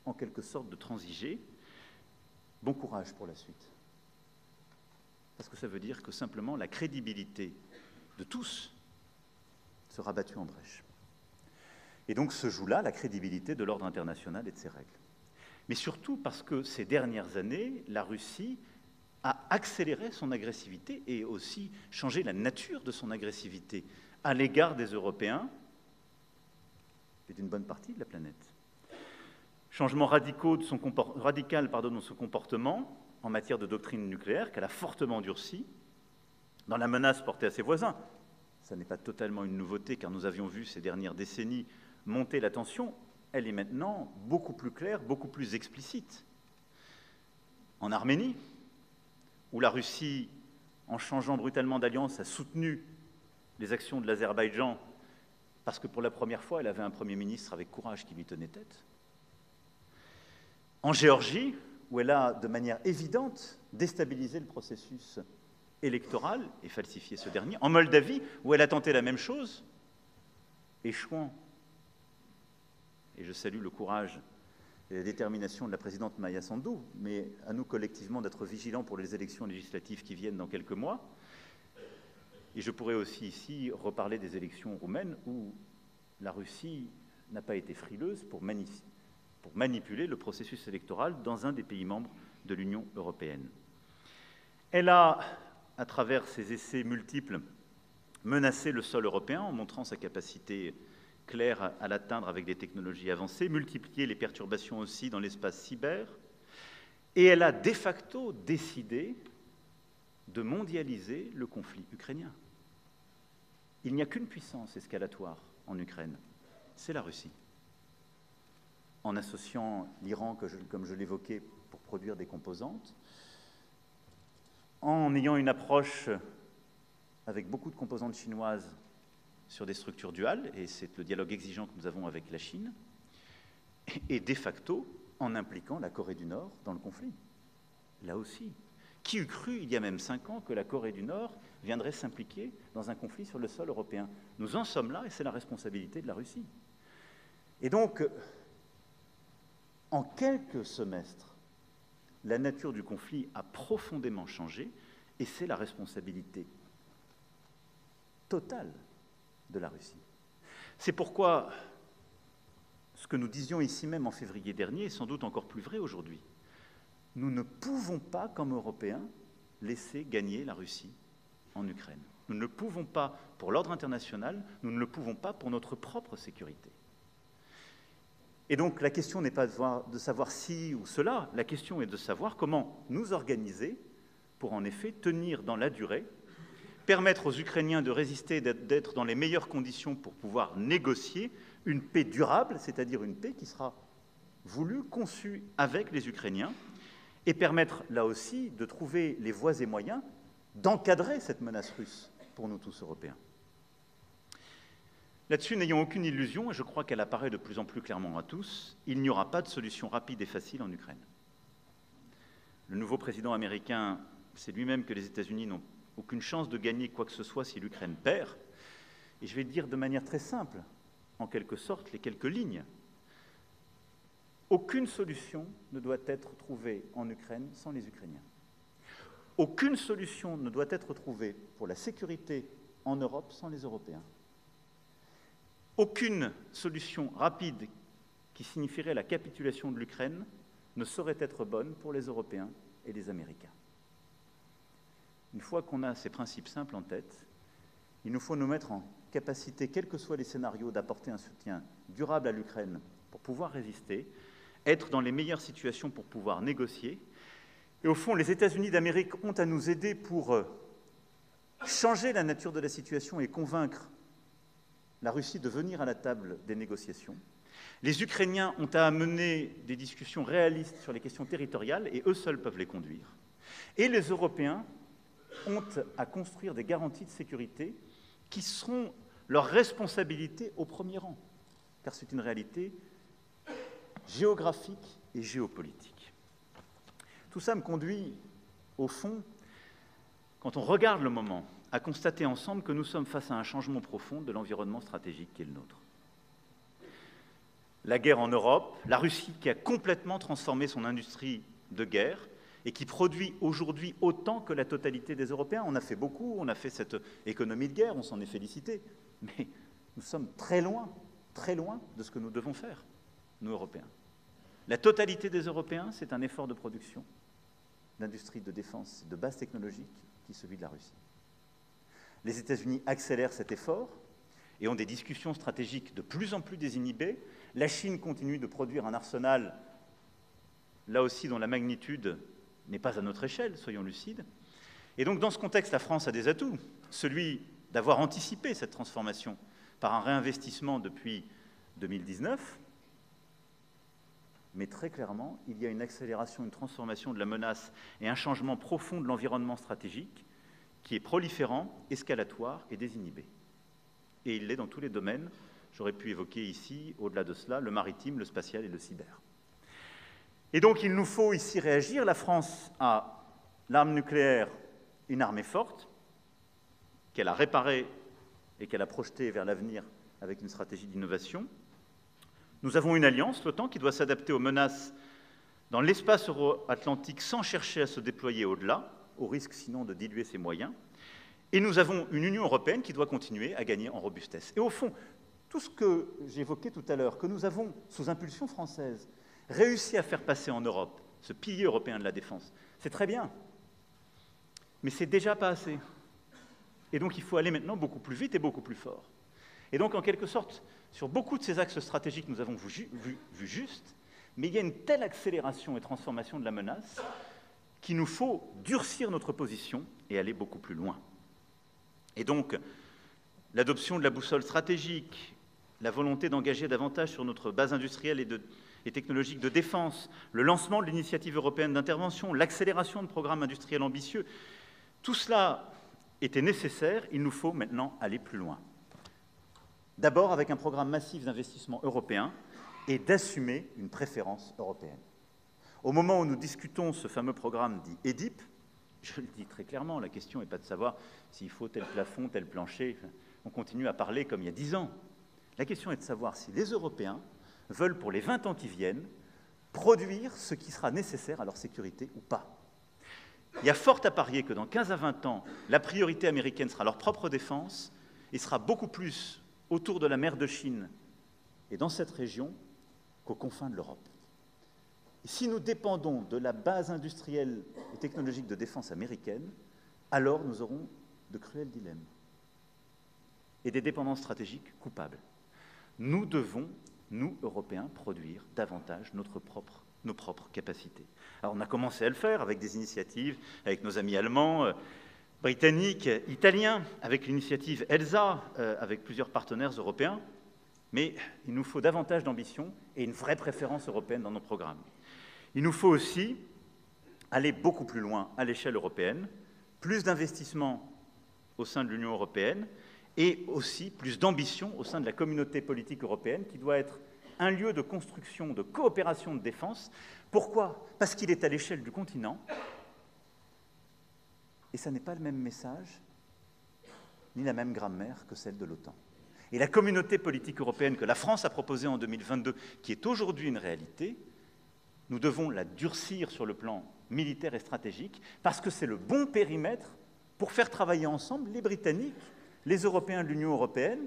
en quelque sorte de transiger, bon courage pour la suite. Parce que ça veut dire que simplement la crédibilité de tous sera battue en brèche. Et donc se joue là la crédibilité de l'ordre international et de ses règles. Mais surtout parce que ces dernières années, la Russie a accéléré son agressivité et aussi changé la nature de son agressivité à l'égard des Européens et d'une bonne partie de la planète. Changement radical de son comportement en matière de doctrine nucléaire qu'elle a fortement durci dans la menace portée à ses voisins. Ça n'est pas totalement une nouveauté car nous avions vu ces dernières décennies monter la tension. Elle est maintenant beaucoup plus claire, beaucoup plus explicite. En Arménie, où la Russie, en changeant brutalement d'alliance, a soutenu les actions de l'Azerbaïdjan parce que pour la première fois, elle avait un Premier ministre avec courage qui lui tenait tête. En Géorgie, où elle a, de manière évidente, déstabilisé le processus électoral et falsifié ce dernier. En Moldavie, où elle a tenté la même chose, échouant. Et je salue le courage et la détermination de la présidente Maia Sandu, mais à nous collectivement d'être vigilants pour les élections législatives qui viennent dans quelques mois. Et je pourrais aussi ici reparler des élections roumaines où la Russie n'a pas été frileuse pour manipuler le processus électoral dans un des pays membres de l'Union européenne. Elle a, à travers ses essais multiples, menacé le sol européen en montrant sa capacité claire à l'atteindre avec des technologies avancées, multiplié les perturbations aussi dans l'espace cyber. Et elle a de facto décidé de mondialiser le conflit ukrainien. Il n'y a qu'une puissance escalatoire en Ukraine, c'est la Russie. En associant l'Iran, comme je l'évoquais, pour produire des composantes, en ayant une approche avec beaucoup de composantes chinoises sur des structures duales, et c'est le dialogue exigeant que nous avons avec la Chine, et de facto en impliquant la Corée du Nord dans le conflit. Là aussi, qui eût cru, il y a même 5 ans, que la Corée du Nord viendrait s'impliquer dans un conflit sur le sol européen? Nous en sommes là, et c'est la responsabilité de la Russie. Et donc, en quelques semestres, la nature du conflit a profondément changé, et c'est la responsabilité totale de la Russie. C'est pourquoi ce que nous disions ici même en février dernier est sans doute encore plus vrai aujourd'hui. Nous ne pouvons pas, comme Européens, laisser gagner la Russie en Ukraine. Nous ne le pouvons pas pour l'ordre international, nous ne le pouvons pas pour notre propre sécurité. Et donc la question n'est pas de savoir si ou cela, la question est de savoir comment nous organiser pour en effet tenir dans la durée, permettre aux Ukrainiens de résister, d'être dans les meilleures conditions pour pouvoir négocier une paix durable, c'est-à-dire une paix qui sera voulue, conçue avec les Ukrainiens, et permettre là aussi de trouver les voies et moyens d'encadrer cette menace russe pour nous tous Européens. Là-dessus, n'ayons aucune illusion, et je crois qu'elle apparaît de plus en plus clairement à tous, il n'y aura pas de solution rapide et facile en Ukraine. Le nouveau président américain sait lui-même que les États-Unis n'ont aucune chance de gagner quoi que ce soit si l'Ukraine perd, et je vais le dire de manière très simple, en quelque sorte, les quelques lignes. Aucune solution ne doit être trouvée en Ukraine sans les Ukrainiens. Aucune solution ne doit être trouvée pour la sécurité en Europe sans les Européens. Aucune solution rapide qui signifierait la capitulation de l'Ukraine ne saurait être bonne pour les Européens et les Américains. Une fois qu'on a ces principes simples en tête, il nous faut nous mettre en capacité, quels que soient les scénarios, d'apporter un soutien durable à l'Ukraine pour pouvoir résister, être dans les meilleures situations pour pouvoir négocier. Et au fond, les États-Unis d'Amérique ont à nous aider pour changer la nature de la situation et convaincre la Russie de venir à la table des négociations. Les Ukrainiens ont à mener des discussions réalistes sur les questions territoriales, et eux seuls peuvent les conduire. Et les Européens ont à construire des garanties de sécurité qui seront leur responsabilité au premier rang, car c'est une réalité géographique et géopolitique. Tout ça me conduit, au fond, quand on regarde le moment, à constater ensemble que nous sommes face à un changement profond de l'environnement stratégique qui est le nôtre. La guerre en Europe, la Russie qui a complètement transformé son industrie de guerre et qui produit aujourd'hui autant que la totalité des Européens. On a fait beaucoup, on a fait cette économie de guerre, on s'en est félicité, mais nous sommes très loin de ce que nous devons faire, nous Européens. La totalité des Européens, c'est un effort de production, d'industrie de défense, de base technologique, qui est celui de la Russie. Les États-Unis accélèrent cet effort et ont des discussions stratégiques de plus en plus désinhibées. La Chine continue de produire un arsenal, là aussi dont la magnitude n'est pas à notre échelle, soyons lucides. Et donc dans ce contexte, la France a des atouts, celui d'avoir anticipé cette transformation par un réinvestissement depuis 2019, mais très clairement, il y a une accélération, une transformation de la menace et un changement profond de l'environnement stratégique qui est proliférant, escalatoire et désinhibé. Et il l'est dans tous les domaines. J'aurais pu évoquer ici, au-delà de cela, le maritime, le spatial et le cyber. Et donc il nous faut ici réagir. La France a l'arme nucléaire, une armée forte, qu'elle a réparée et qu'elle a projetée vers l'avenir avec une stratégie d'innovation. Nous avons une alliance, l'OTAN, qui doit s'adapter aux menaces dans l'espace euro-atlantique sans chercher à se déployer au-delà, au risque sinon de diluer ses moyens. Et nous avons une Union européenne qui doit continuer à gagner en robustesse. Et au fond, tout ce que j'évoquais tout à l'heure, que nous avons, sous impulsion française, réussi à faire passer en Europe, ce pilier européen de la défense, c'est très bien, mais c'est déjà pas assez. Et donc il faut aller maintenant beaucoup plus vite et beaucoup plus fort. Et donc en quelque sorte, sur beaucoup de ces axes stratégiques, nous avons vu juste, Mais il y a une telle accélération et transformation de la menace qu'il nous faut durcir notre position et aller beaucoup plus loin. Et donc, l'adoption de la boussole stratégique, la volonté d'engager davantage sur notre base industrielle et technologique de défense, le lancement de l'initiative européenne d'intervention, l'accélération de programmes industriels ambitieux, tout cela était nécessaire, il nous faut maintenant aller plus loin. D'abord avec un programme massif d'investissement européen et d'assumer une préférence européenne. Au moment où nous discutons ce fameux programme dit EDIP, je le dis très clairement, la question n'est pas de savoir s'il faut tel plafond, tel plancher, on continue à parler comme il y a 10 ans. La question est de savoir si les Européens veulent, pour les 20 ans qui viennent, produire ce qui sera nécessaire à leur sécurité ou pas. Il y a fort à parier que dans 15 à 20 ans, la priorité américaine sera leur propre défense et sera beaucoup plus autour de la mer de Chine et dans cette région qu'aux confins de l'Europe. Et si nous dépendons de la base industrielle et technologique de défense américaine, alors nous aurons de cruels dilemmes et des dépendances stratégiques coupables. Nous devons, nous, Européens, produire davantage nos propres capacités. Alors on a commencé à le faire avec des initiatives, avec nos amis allemands, britanniques, italiens, avec l'initiative ELSA, avec plusieurs partenaires européens, mais il nous faut davantage d'ambition et une vraie préférence européenne dans nos programmes. Il nous faut aussi aller beaucoup plus loin à l'échelle européenne, plus d'investissements au sein de l'Union européenne et aussi plus d'ambition au sein de la communauté politique européenne qui doit être un lieu de construction, de coopération de défense. Pourquoi? Parce qu'il est à l'échelle du continent et ça n'est pas le même message ni la même grammaire que celle de l'OTAN. Et la communauté politique européenne que la France a proposée en 2022, qui est aujourd'hui une réalité, nous devons la durcir sur le plan militaire et stratégique, parce que c'est le bon périmètre pour faire travailler ensemble les Britanniques, les Européens de l'Union européenne,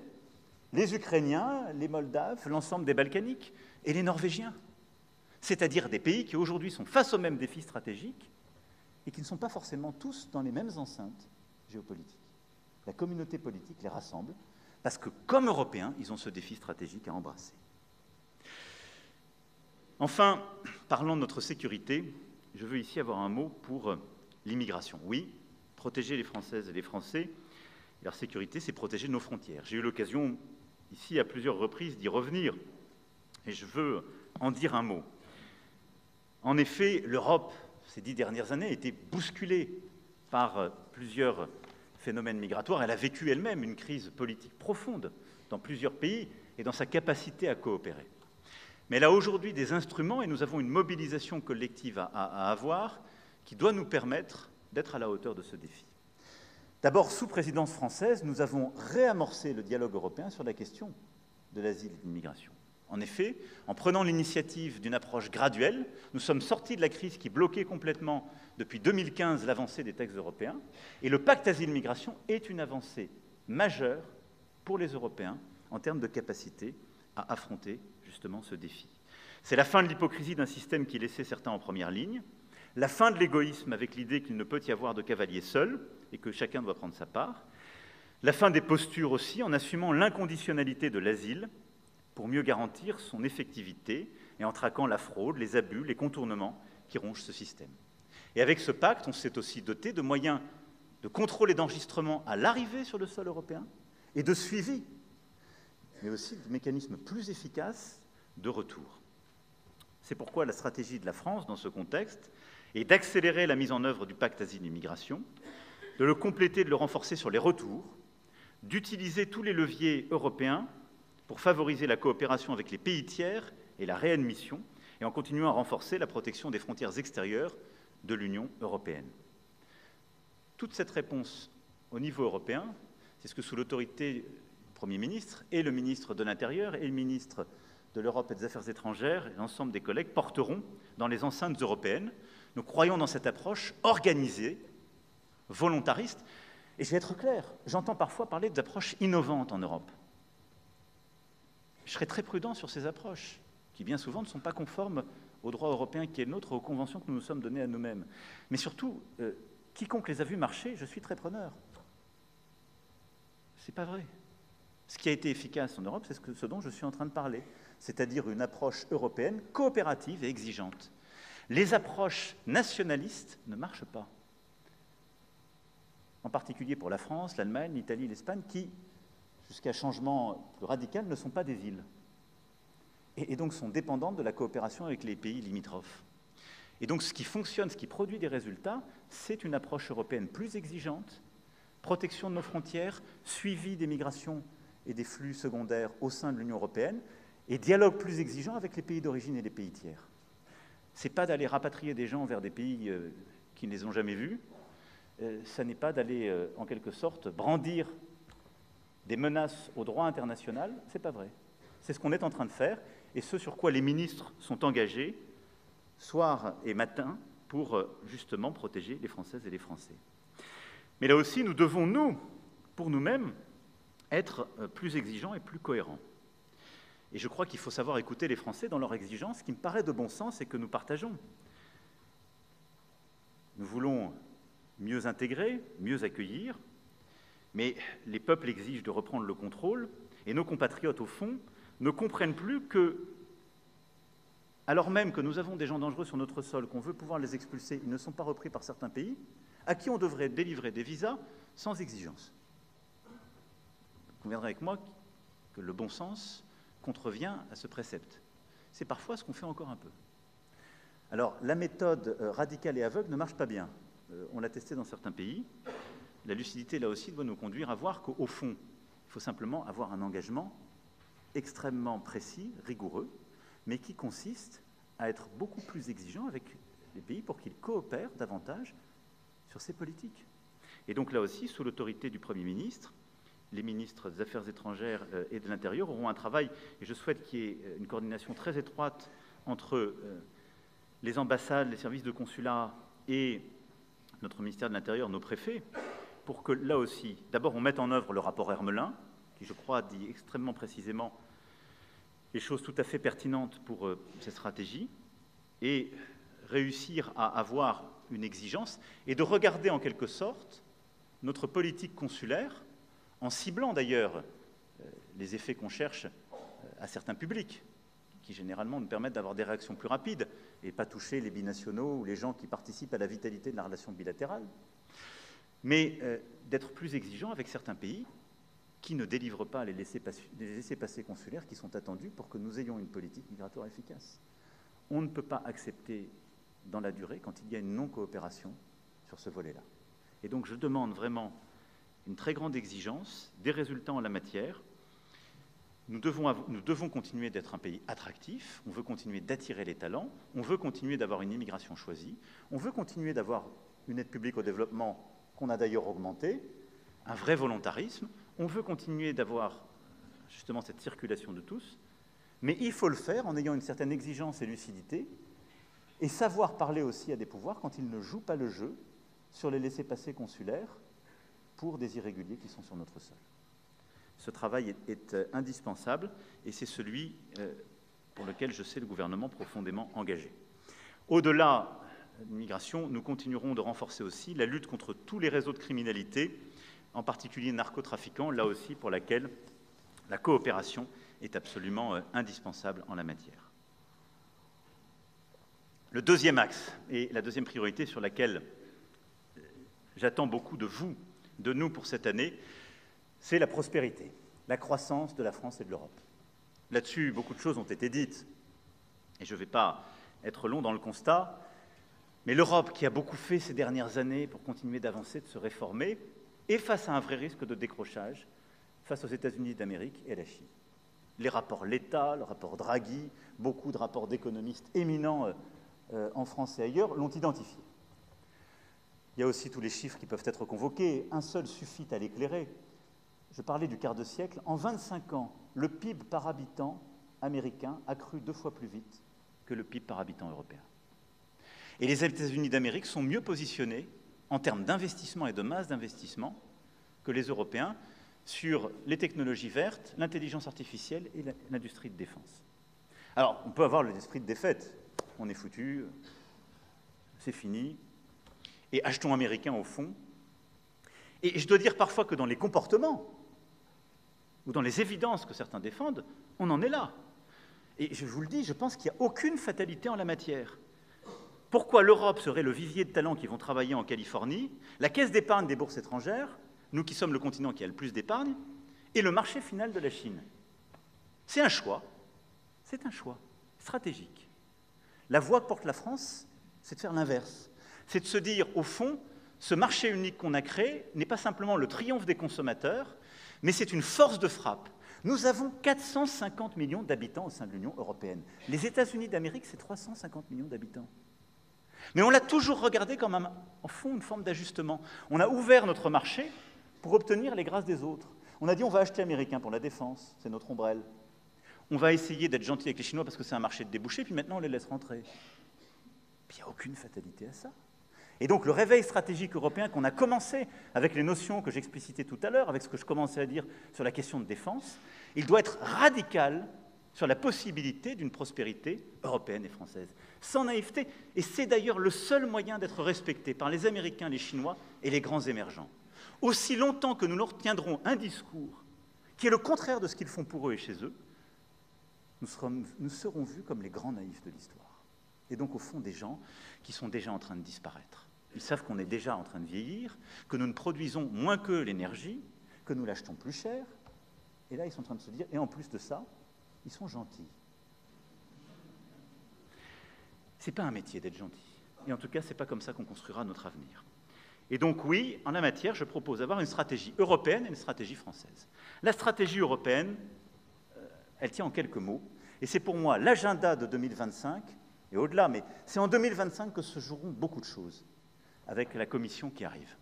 les Ukrainiens, les Moldaves, l'ensemble des Balkaniques et les Norvégiens. C'est-à-dire des pays qui aujourd'hui sont face aux mêmes défis stratégiques et qui ne sont pas forcément tous dans les mêmes enceintes géopolitiques. La communauté politique les rassemble, parce que, comme Européens, ils ont ce défi stratégique à embrasser. Enfin, parlant de notre sécurité, je veux ici avoir un mot pour l'immigration. Oui, protéger les Françaises et les Français, et leur sécurité, c'est protéger nos frontières. J'ai eu l'occasion, ici, à plusieurs reprises, d'y revenir, et je veux en dire un mot. En effet, l'Europe, ces 10 dernières années, a été bousculée par plusieurs phénomène migratoire, elle a vécu elle-même une crise politique profonde dans plusieurs pays et dans sa capacité à coopérer. Mais elle a aujourd'hui des instruments et nous avons une mobilisation collective à avoir qui doit nous permettre d'être à la hauteur de ce défi. D'abord, sous présidence française, nous avons réamorcé le dialogue européen sur la question de l'asile et de l'immigration. En effet, en prenant l'initiative d'une approche graduelle, nous sommes sortis de la crise qui bloquait complètement depuis 2015 l'avancée des textes européens, et le pacte asile-migration est une avancée majeure pour les Européens en termes de capacité à affronter justement ce défi. C'est la fin de l'hypocrisie d'un système qui laissait certains en première ligne, la fin de l'égoïsme avec l'idée qu'il ne peut y avoir de cavalier seul et que chacun doit prendre sa part, la fin des postures aussi en assumant l'inconditionnalité de l'asile pour mieux garantir son effectivité et en traquant la fraude, les abus, les contournements qui rongent ce système. Et avec ce pacte, on s'est aussi doté de moyens de contrôle et d'enregistrement à l'arrivée sur le sol européen et de suivi, mais aussi de mécanismes plus efficaces de retour. C'est pourquoi la stratégie de la France, dans ce contexte, est d'accélérer la mise en œuvre du pacte asile-immigration, de le compléter, de le renforcer sur les retours, d'utiliser tous les leviers européens pour favoriser la coopération avec les pays tiers et la réadmission, et en continuant à renforcer la protection des frontières extérieures de l'Union européenne. Toute cette réponse au niveau européen, c'est ce que sous l'autorité du Premier ministre et le ministre de l'Intérieur et le ministre de l'Europe et des Affaires étrangères et l'ensemble des collègues porteront dans les enceintes européennes. Nous croyons dans cette approche organisée, volontariste, et je vais être clair, j'entends parfois parler d'approches innovantes en Europe. Je serai très prudent sur ces approches, qui bien souvent ne sont pas conformes au droit européen qui est le nôtre, aux conventions que nous nous sommes données à nous-mêmes. Mais surtout, quiconque les a vues marcher, je suis très preneur. C'est pas vrai. Ce qui a été efficace en Europe, c'est ce dont je suis en train de parler, c'est-à-dire une approche européenne coopérative et exigeante. Les approches nationalistes ne marchent pas. En particulier pour la France, l'Allemagne, l'Italie, l'Espagne, qui, jusqu'à changement plus radical, ne sont pas des îles. Et donc sont dépendantes de la coopération avec les pays limitrophes. Et donc ce qui fonctionne, ce qui produit des résultats, c'est une approche européenne plus exigeante, protection de nos frontières, suivi des migrations et des flux secondaires au sein de l'Union européenne, et dialogue plus exigeant avec les pays d'origine et les pays tiers. Ce n'est pas d'aller rapatrier des gens vers des pays qui ne les ont jamais vus, ça n'est pas d'aller, en quelque sorte, brandir des menaces au droit international, c'est pas vrai. C'est ce qu'on est en train de faire, et ce sur quoi les ministres sont engagés, soir et matin, pour justement protéger les Françaises et les Français. Mais là aussi, nous devons, nous, pour nous-mêmes, être plus exigeants et plus cohérents. Et je crois qu'il faut savoir écouter les Français dans leur exigence, ce qui me paraît de bon sens et que nous partageons. Nous voulons mieux intégrer, mieux accueillir, mais les peuples exigent de reprendre le contrôle, et nos compatriotes, au fond, ne comprennent plus que, alors même que nous avons des gens dangereux sur notre sol, qu'on veut pouvoir les expulser, ils ne sont pas repris par certains pays, à qui on devrait délivrer des visas sans exigence. Vous conviendrez avec moi que le bon sens contrevient à ce précepte. C'est parfois ce qu'on fait encore un peu. Alors, la méthode radicale et aveugle ne marche pas bien. On l'a testé dans certains pays. La lucidité, là aussi, doit nous conduire à voir qu'au fond, il faut simplement avoir un engagement extrêmement précis, rigoureux, mais qui consiste à être beaucoup plus exigeant avec les pays pour qu'ils coopèrent davantage sur ces politiques. Et donc là aussi, sous l'autorité du Premier ministre, les ministres des Affaires étrangères et de l'Intérieur auront un travail, et je souhaite qu'il y ait une coordination très étroite entre les ambassades, les services de consulat et notre ministère de l'Intérieur, nos préfets, pour que là aussi, d'abord on mette en œuvre le rapport Hermelin, qui je crois dit extrêmement précisément les choses tout à fait pertinentes pour cette stratégie, et réussir à avoir une exigence, et de regarder en quelque sorte notre politique consulaire, en ciblant d'ailleurs les effets qu'on cherche à certains publics, qui généralement nous permettent d'avoir des réactions plus rapides, et pas toucher les binationaux ou les gens qui participent à la vitalité de la relation bilatérale, mais d'être plus exigeant avec certains pays qui ne délivrent pas les laissez-passer consulaires qui sont attendus pour que nous ayons une politique migratoire efficace. On ne peut pas accepter dans la durée quand il y a une non-coopération sur ce volet-là. Et donc je demande vraiment une très grande exigence, des résultats en la matière. Nous devons continuer d'être un pays attractif, on veut continuer d'attirer les talents, on veut continuer d'avoir une immigration choisie, on veut continuer d'avoir une aide publique au développement qu'on a d'ailleurs augmentée, un vrai volontarisme, on veut continuer d'avoir justement cette circulation de tous, mais il faut le faire en ayant une certaine exigence et lucidité, et savoir parler aussi à des pouvoirs quand ils ne jouent pas le jeu sur les laissez-passer consulaires pour des irréguliers qui sont sur notre sol. Ce travail est indispensable, et c'est celui pour lequel je sais le gouvernement profondément engagé. Au-delà de l'immigration, nous continuerons de renforcer aussi la lutte contre tous les réseaux de criminalité, en particulier narcotrafiquants, là aussi pour laquelle la coopération est absolument indispensable en la matière. Le deuxième axe, et la deuxième priorité sur laquelle j'attends beaucoup de vous, de nous pour cette année, c'est la prospérité, la croissance de la France et de l'Europe. Là-dessus, beaucoup de choses ont été dites, et je ne vais pas être long dans le constat, mais l'Europe, qui a beaucoup fait ces dernières années pour continuer d'avancer, de se réformer, est face à un vrai risque de décrochage face aux États-Unis d'Amérique et à la Chine. Les rapports Letta, le rapport Draghi, beaucoup de rapports d'économistes éminents en France et ailleurs l'ont identifié. Il y a aussi tous les chiffres qui peuvent être convoqués. Un seul suffit à l'éclairer. Je parlais du quart de siècle. En 25 ans, le PIB par habitant américain a cru 2 fois plus vite que le PIB par habitant européen. Et les États-Unis d'Amérique sont mieux positionnés en termes d'investissement et de masse d'investissement que les Européens sur les technologies vertes, l'intelligence artificielle et l'industrie de défense. Alors, on peut avoir l'esprit de défaite. On est foutu, c'est fini, et achetons américain au fond. Et je dois dire parfois que dans les comportements, ou dans les évidences que certains défendent, on en est là. Et je vous le dis, je pense qu'il n'y a aucune fatalité en la matière. Pourquoi l'Europe serait le vivier de talents qui vont travailler en Californie, la caisse d'épargne des bourses étrangères, nous qui sommes le continent qui a le plus d'épargne, et le marché final de la Chine? C'est un choix stratégique. La voie que porte la France, c'est de faire l'inverse. C'est de se dire, au fond, ce marché unique qu'on a créé n'est pas simplement le triomphe des consommateurs, mais c'est une force de frappe. Nous avons 450 millions d'habitants au sein de l'Union européenne. Les États-Unis d'Amérique, c'est 350 millions d'habitants. Mais on l'a toujours regardé comme, en fond, une forme d'ajustement. On a ouvert notre marché pour obtenir les grâces des autres. On a dit, on va acheter américain pour la défense, c'est notre ombrelle. On va essayer d'être gentil avec les Chinois parce que c'est un marché de débouchés, puis maintenant on les laisse rentrer. Puis il n'y a aucune fatalité à ça. Et donc le réveil stratégique européen qu'on a commencé avec les notions que j'explicitais tout à l'heure, avec ce que je commençais à dire sur la question de défense, il doit être radical sur la possibilité d'une prospérité européenne et française, sans naïveté. Et c'est d'ailleurs le seul moyen d'être respecté par les Américains, les Chinois et les grands émergents. Aussi longtemps que nous leur tiendrons un discours qui est le contraire de ce qu'ils font pour eux et chez eux, nous serons vus comme les grands naïfs de l'histoire. Et donc, au fond, des gens qui sont déjà en train de disparaître. Ils savent qu'on est déjà en train de vieillir, que nous ne produisons moins qu'eux l'énergie, que nous l'achetons plus cher. Et là, ils sont en train de se dire, et en plus de ça, ils sont gentils. Ce n'est pas un métier d'être gentil. Et en tout cas, ce n'est pas comme ça qu'on construira notre avenir. Et donc, oui, en la matière, je propose d'avoir une stratégie européenne et une stratégie française. La stratégie européenne, elle tient en quelques mots. Et c'est pour moi l'agenda de 2025, et au-delà, mais c'est en 2025 que se joueront beaucoup de choses avec la Commission qui arrive.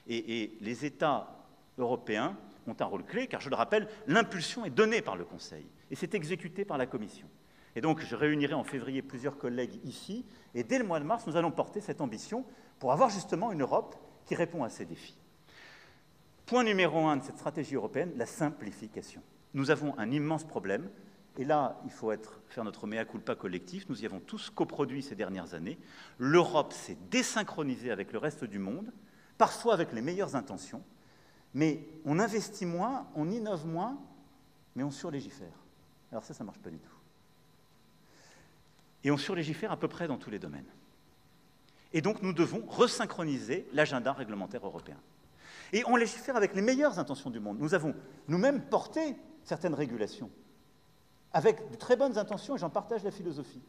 Et les États européens ont un rôle clé, car je le rappelle, l'impulsion est donnée par le Conseil, et c'est exécuté par la Commission. Et donc, je réunirai en février plusieurs collègues ici, et dès le mois de mars, nous allons porter cette ambition pour avoir justement une Europe qui répond à ces défis. Point numéro 1 de cette stratégie européenne, la simplification. Nous avons un immense problème, et là, il faut faire notre mea culpa collectif, nous y avons tous coproduit ces dernières années. L'Europe s'est désynchronisée avec le reste du monde, parfois avec les meilleures intentions, mais on investit moins, on innove moins, mais on surlégifère. Alors ça ne marche pas du tout. Et on surlégifère à peu près dans tous les domaines. Et donc nous devons resynchroniser l'agenda réglementaire européen. Et on légifère avec les meilleures intentions du monde. Nous avons nous-mêmes porté certaines régulations, avec de très bonnes intentions, et j'en partage la philosophie.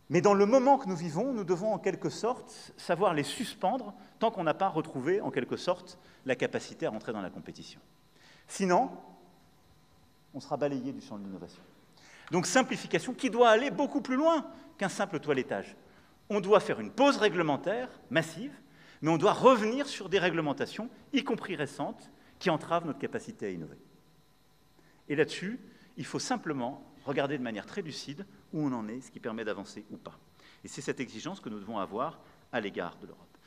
Mais dans le moment que nous vivons, nous devons en quelque sorte savoir les suspendre tant qu'on n'a pas retrouvé en quelque sorte la capacité à rentrer dans la compétition. Sinon, on sera balayé du champ de l'innovation. Donc simplification qui doit aller beaucoup plus loin qu'un simple toilettage. On doit faire une pause réglementaire massive, mais on doit revenir sur des réglementations, y compris récentes, qui entravent notre capacité à innover. Et là-dessus, il faut simplement regarder de manière très lucide où on en est, ce qui permet d'avancer ou pas. Et c'est cette exigence que nous devons avoir à l'égard de l'Europe.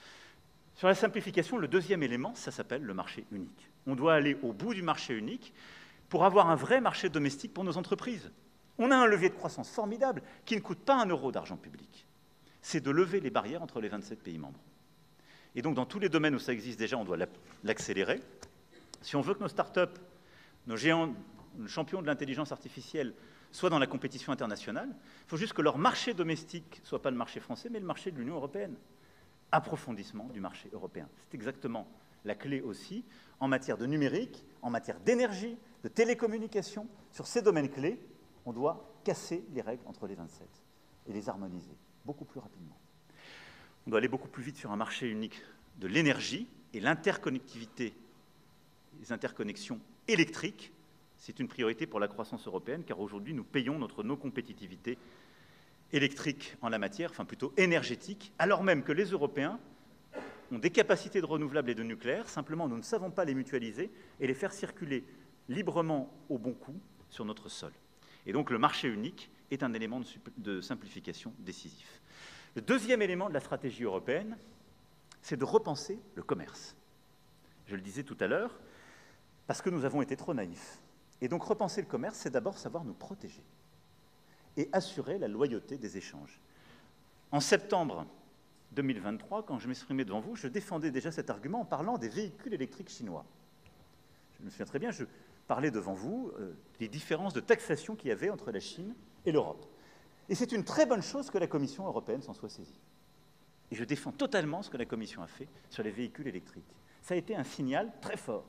Sur la simplification, le deuxième élément, ça s'appelle le marché unique. On doit aller au bout du marché unique pour avoir un vrai marché domestique pour nos entreprises. On a un levier de croissance formidable qui ne coûte pas un euro d'argent public. C'est de lever les barrières entre les 27 pays membres. Et donc, dans tous les domaines où ça existe déjà, on doit l'accélérer. Si on veut que nos start-up, nos géants, nos champions de l'intelligence artificielle, soient dans la compétition internationale, il faut juste que leur marché domestique ne soit pas le marché français, mais le marché de l'Union européenne. Approfondissement du marché européen. C'est exactement la clé aussi en matière de numérique, en matière d'énergie, de télécommunications. Sur ces domaines clés, on doit casser les règles entre les 27 et les harmoniser beaucoup plus rapidement. On doit aller beaucoup plus vite sur un marché unique de l'énergie et l'interconnectivité, les interconnexions électriques. C'est une priorité pour la croissance européenne, car aujourd'hui, nous payons notre non-compétitivité électrique en la matière, enfin plutôt énergétique, alors même que les Européens ont des capacités de renouvelables et de nucléaire, simplement nous ne savons pas les mutualiser et les faire circuler librement au bon coût sur notre sol. Et donc le marché unique est un élément de simplification décisif. Le deuxième élément de la stratégie européenne, c'est de repenser le commerce. Je le disais tout à l'heure, parce que nous avons été trop naïfs. Et donc repenser le commerce, c'est d'abord savoir nous protéger et assurer la loyauté des échanges. En septembre 2023, quand je m'exprimais devant vous, je défendais déjà cet argument en parlant des véhicules électriques chinois. Je me souviens très bien, je parler devant vous des différences de taxation qu'il y avait entre la Chine et l'Europe. Et c'est une très bonne chose que la Commission européenne s'en soit saisie. Et je défends totalement ce que la Commission a fait sur les véhicules électriques. Ça a été un signal très fort.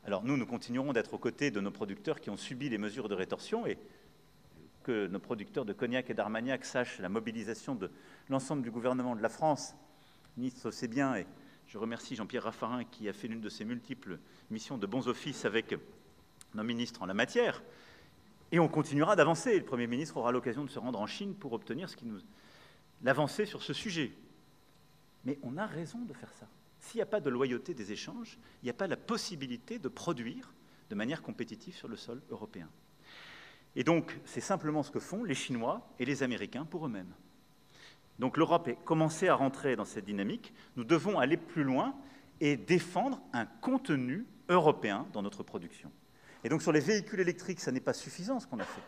Alors nous continuerons d'être aux côtés de nos producteurs qui ont subi les mesures de rétorsion et que nos producteurs de cognac et d'armagnac sachent la mobilisation de l'ensemble du gouvernement de la France. Le ministre sait bien, et je remercie Jean-Pierre Raffarin qui a fait l'une de ses multiples missions de bons offices avec nos ministres en la matière. Et on continuera d'avancer. Le Premier ministre aura l'occasion de se rendre en Chine pour obtenir l'avancée sur ce sujet. Mais on a raison de faire ça. S'il n'y a pas de loyauté des échanges, il n'y a pas la possibilité de produire de manière compétitive sur le sol européen. Et donc, c'est simplement ce que font les Chinois et les Américains pour eux-mêmes. Donc l'Europe a commencé à rentrer dans cette dynamique. Nous devons aller plus loin et défendre un contenu européen dans notre production. Et donc sur les véhicules électriques, ça n'est pas suffisant ce qu'on a fait.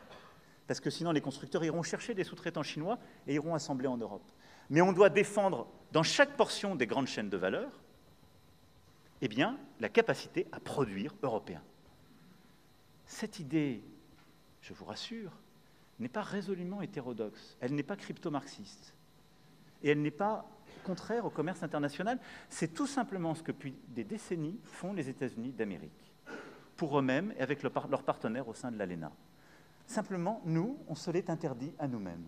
Parce que sinon les constructeurs iront chercher des sous-traitants chinois et iront assembler en Europe. Mais on doit défendre dans chaque portion des grandes chaînes de valeur eh bien, la capacité à produire européen. Cette idée, je vous rassure, n'est pas résolument hétérodoxe, elle n'est pas crypto-marxiste, et elle n'est pas contraire au commerce international. C'est tout simplement ce que depuis des décennies font les États-Unis d'Amérique, pour eux-mêmes et avec leurs partenaires au sein de l'ALENA. Simplement, nous, on se l'est interdit à nous-mêmes.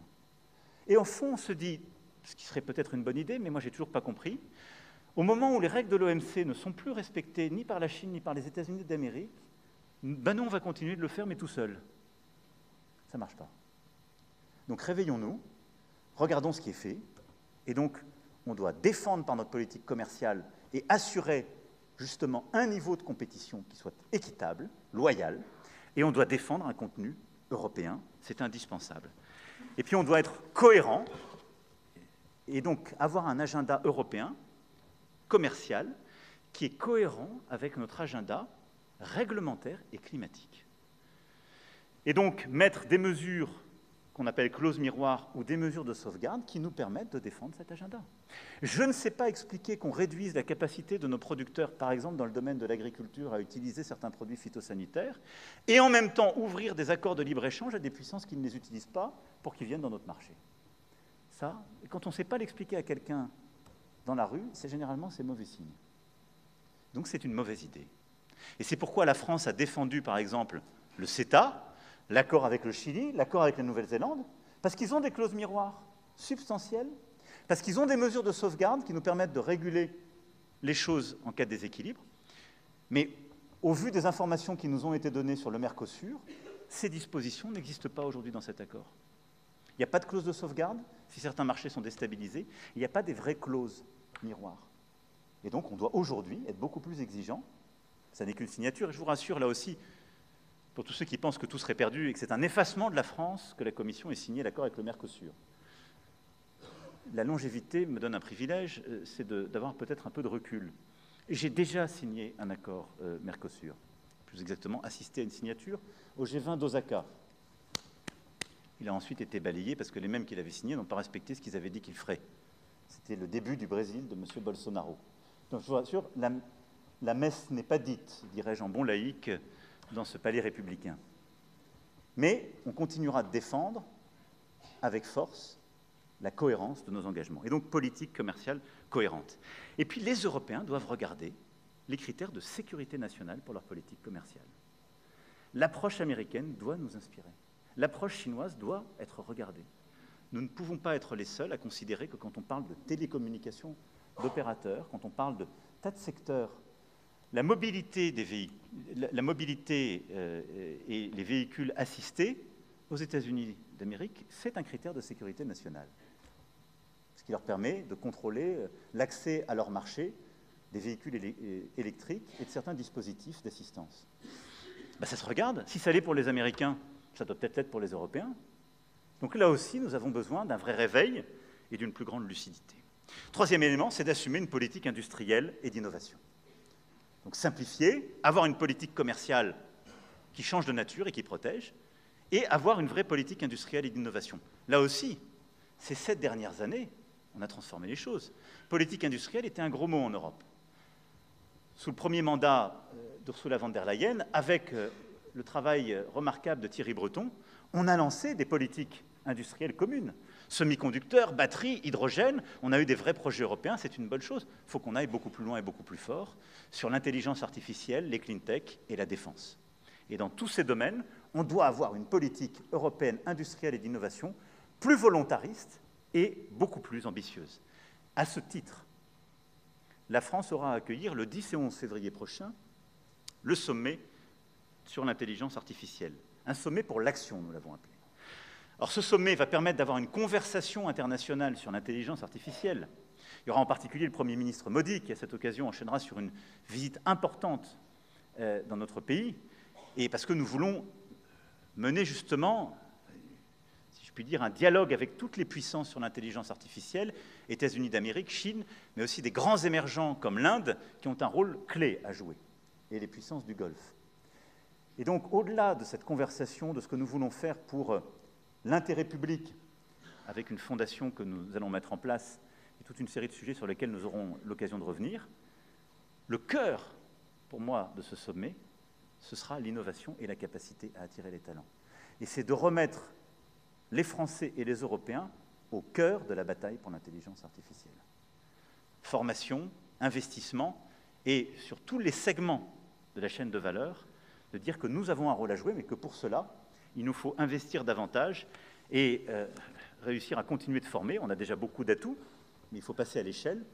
Et au fond, on se dit, ce qui serait peut-être une bonne idée, mais moi j'ai toujours pas compris, au moment où les règles de l'OMC ne sont plus respectées ni par la Chine ni par les États-Unis d'Amérique, ben nous, on va continuer de le faire, mais tout seul. Ça ne marche pas. Donc réveillons-nous, regardons ce qui est fait, et donc on doit défendre par notre politique commerciale et assurer justement un niveau de compétition qui soit équitable, loyal, et on doit défendre un contenu européen, c'est indispensable. Et puis on doit être cohérent, et donc avoir un agenda européen, commercial, qui est cohérent avec notre agenda réglementaire et climatique. Et donc mettre des mesures qu'on appelle clauses miroirs ou des mesures de sauvegarde qui nous permettent de défendre cet agenda. Je ne sais pas expliquer qu'on réduise la capacité de nos producteurs, par exemple dans le domaine de l'agriculture, à utiliser certains produits phytosanitaires, et en même temps ouvrir des accords de libre-échange à des puissances qui ne les utilisent pas pour qu'ils viennent dans notre marché. Ça, quand on ne sait pas l'expliquer à quelqu'un dans la rue, c'est généralement mauvais signe. Donc c'est une mauvaise idée. Et c'est pourquoi la France a défendu, par exemple, le CETA, l'accord avec le Chili, l'accord avec la Nouvelle-Zélande, parce qu'ils ont des clauses miroirs substantielles, parce qu'ils ont des mesures de sauvegarde qui nous permettent de réguler les choses en cas de déséquilibre. Mais au vu des informations qui nous ont été données sur le Mercosur, ces dispositions n'existent pas aujourd'hui dans cet accord. Il n'y a pas de clause de sauvegarde si certains marchés sont déstabilisés. Il n'y a pas des vraies clauses miroirs. Et donc, on doit aujourd'hui être beaucoup plus exigeant. Ça n'est qu'une signature. Et je vous rassure, là aussi, pour tous ceux qui pensent que tout serait perdu et que c'est un effacement de la France que la Commission ait signé l'accord avec le Mercosur. La longévité me donne un privilège, c'est d'avoir peut-être un peu de recul. Et j'ai déjà signé un accord Mercosur, plus exactement assisté à une signature au G20 d'Osaka. Il a ensuite été balayé parce que les mêmes qui l'avaient signé n'ont pas respecté ce qu'ils avaient dit qu'ils feraient. C'était le début du Brésil de M. Bolsonaro. Donc je vous rassure, la messe n'est pas dite, dirais-je en bon laïque, dans ce palais républicain. Mais on continuera de défendre avec force la cohérence de nos engagements. Et donc politique commerciale cohérente. Et puis les Européens doivent regarder les critères de sécurité nationale pour leur politique commerciale. L'approche américaine doit nous inspirer. L'approche chinoise doit être regardée. Nous ne pouvons pas être les seuls à considérer que quand on parle de télécommunications, d'opérateurs, quand on parle de tas de secteurs, la mobilité des véhicules, et les véhicules assistés aux États-Unis d'Amérique, c'est un critère de sécurité nationale. Ce qui leur permet de contrôler l'accès à leur marché des véhicules électriques et de certains dispositifs d'assistance. Ben, ça se regarde. Si ça l'est pour les Américains, ça doit peut-être l'être pour les Européens. Donc là aussi, nous avons besoin d'un vrai réveil et d'une plus grande lucidité. Troisième élément, c'est d'assumer une politique industrielle et d'innovation. Donc simplifier, avoir une politique commerciale qui change de nature et qui protège, et avoir une vraie politique industrielle et d'innovation. Là aussi, ces 7 dernières années, on a transformé les choses. Politique industrielle était un gros mot en Europe. Sous le premier mandat d'Ursula von der Leyen, avec le travail remarquable de Thierry Breton, on a lancé des politiques industrielles communes. Semi-conducteurs, batteries, hydrogène, on a eu des vrais projets européens, c'est une bonne chose. Il faut qu'on aille beaucoup plus loin et beaucoup plus fort sur l'intelligence artificielle, les clean tech et la défense. Et dans tous ces domaines, on doit avoir une politique européenne industrielle et d'innovation plus volontariste et beaucoup plus ambitieuse. À ce titre, la France aura à accueillir le 10 et 11 février prochain le sommet sur l'intelligence artificielle. Un sommet pour l'action, nous l'avons appelé. Alors ce sommet va permettre d'avoir une conversation internationale sur l'intelligence artificielle. Il y aura en particulier le Premier ministre Modi qui, à cette occasion, enchaînera sur une visite importante dans notre pays, et parce que nous voulons mener justement, si je puis dire, un dialogue avec toutes les puissances sur l'intelligence artificielle, États-Unis d'Amérique, Chine, mais aussi des grands émergents comme l'Inde, qui ont un rôle clé à jouer, et les puissances du Golfe. Et donc, au-delà de cette conversation, de ce que nous voulons faire pour l'intérêt public, avec une fondation que nous allons mettre en place, et toute une série de sujets sur lesquels nous aurons l'occasion de revenir, le cœur, pour moi, de ce sommet, ce sera l'innovation et la capacité à attirer les talents. Et c'est de remettre les Français et les Européens au cœur de la bataille pour l'intelligence artificielle. Formation, investissement, et sur tous les segments de la chaîne de valeur, de dire que nous avons un rôle à jouer, mais que pour cela, il nous faut investir davantage et réussir à continuer de former. On a déjà beaucoup d'atouts, mais il faut passer à l'échelle.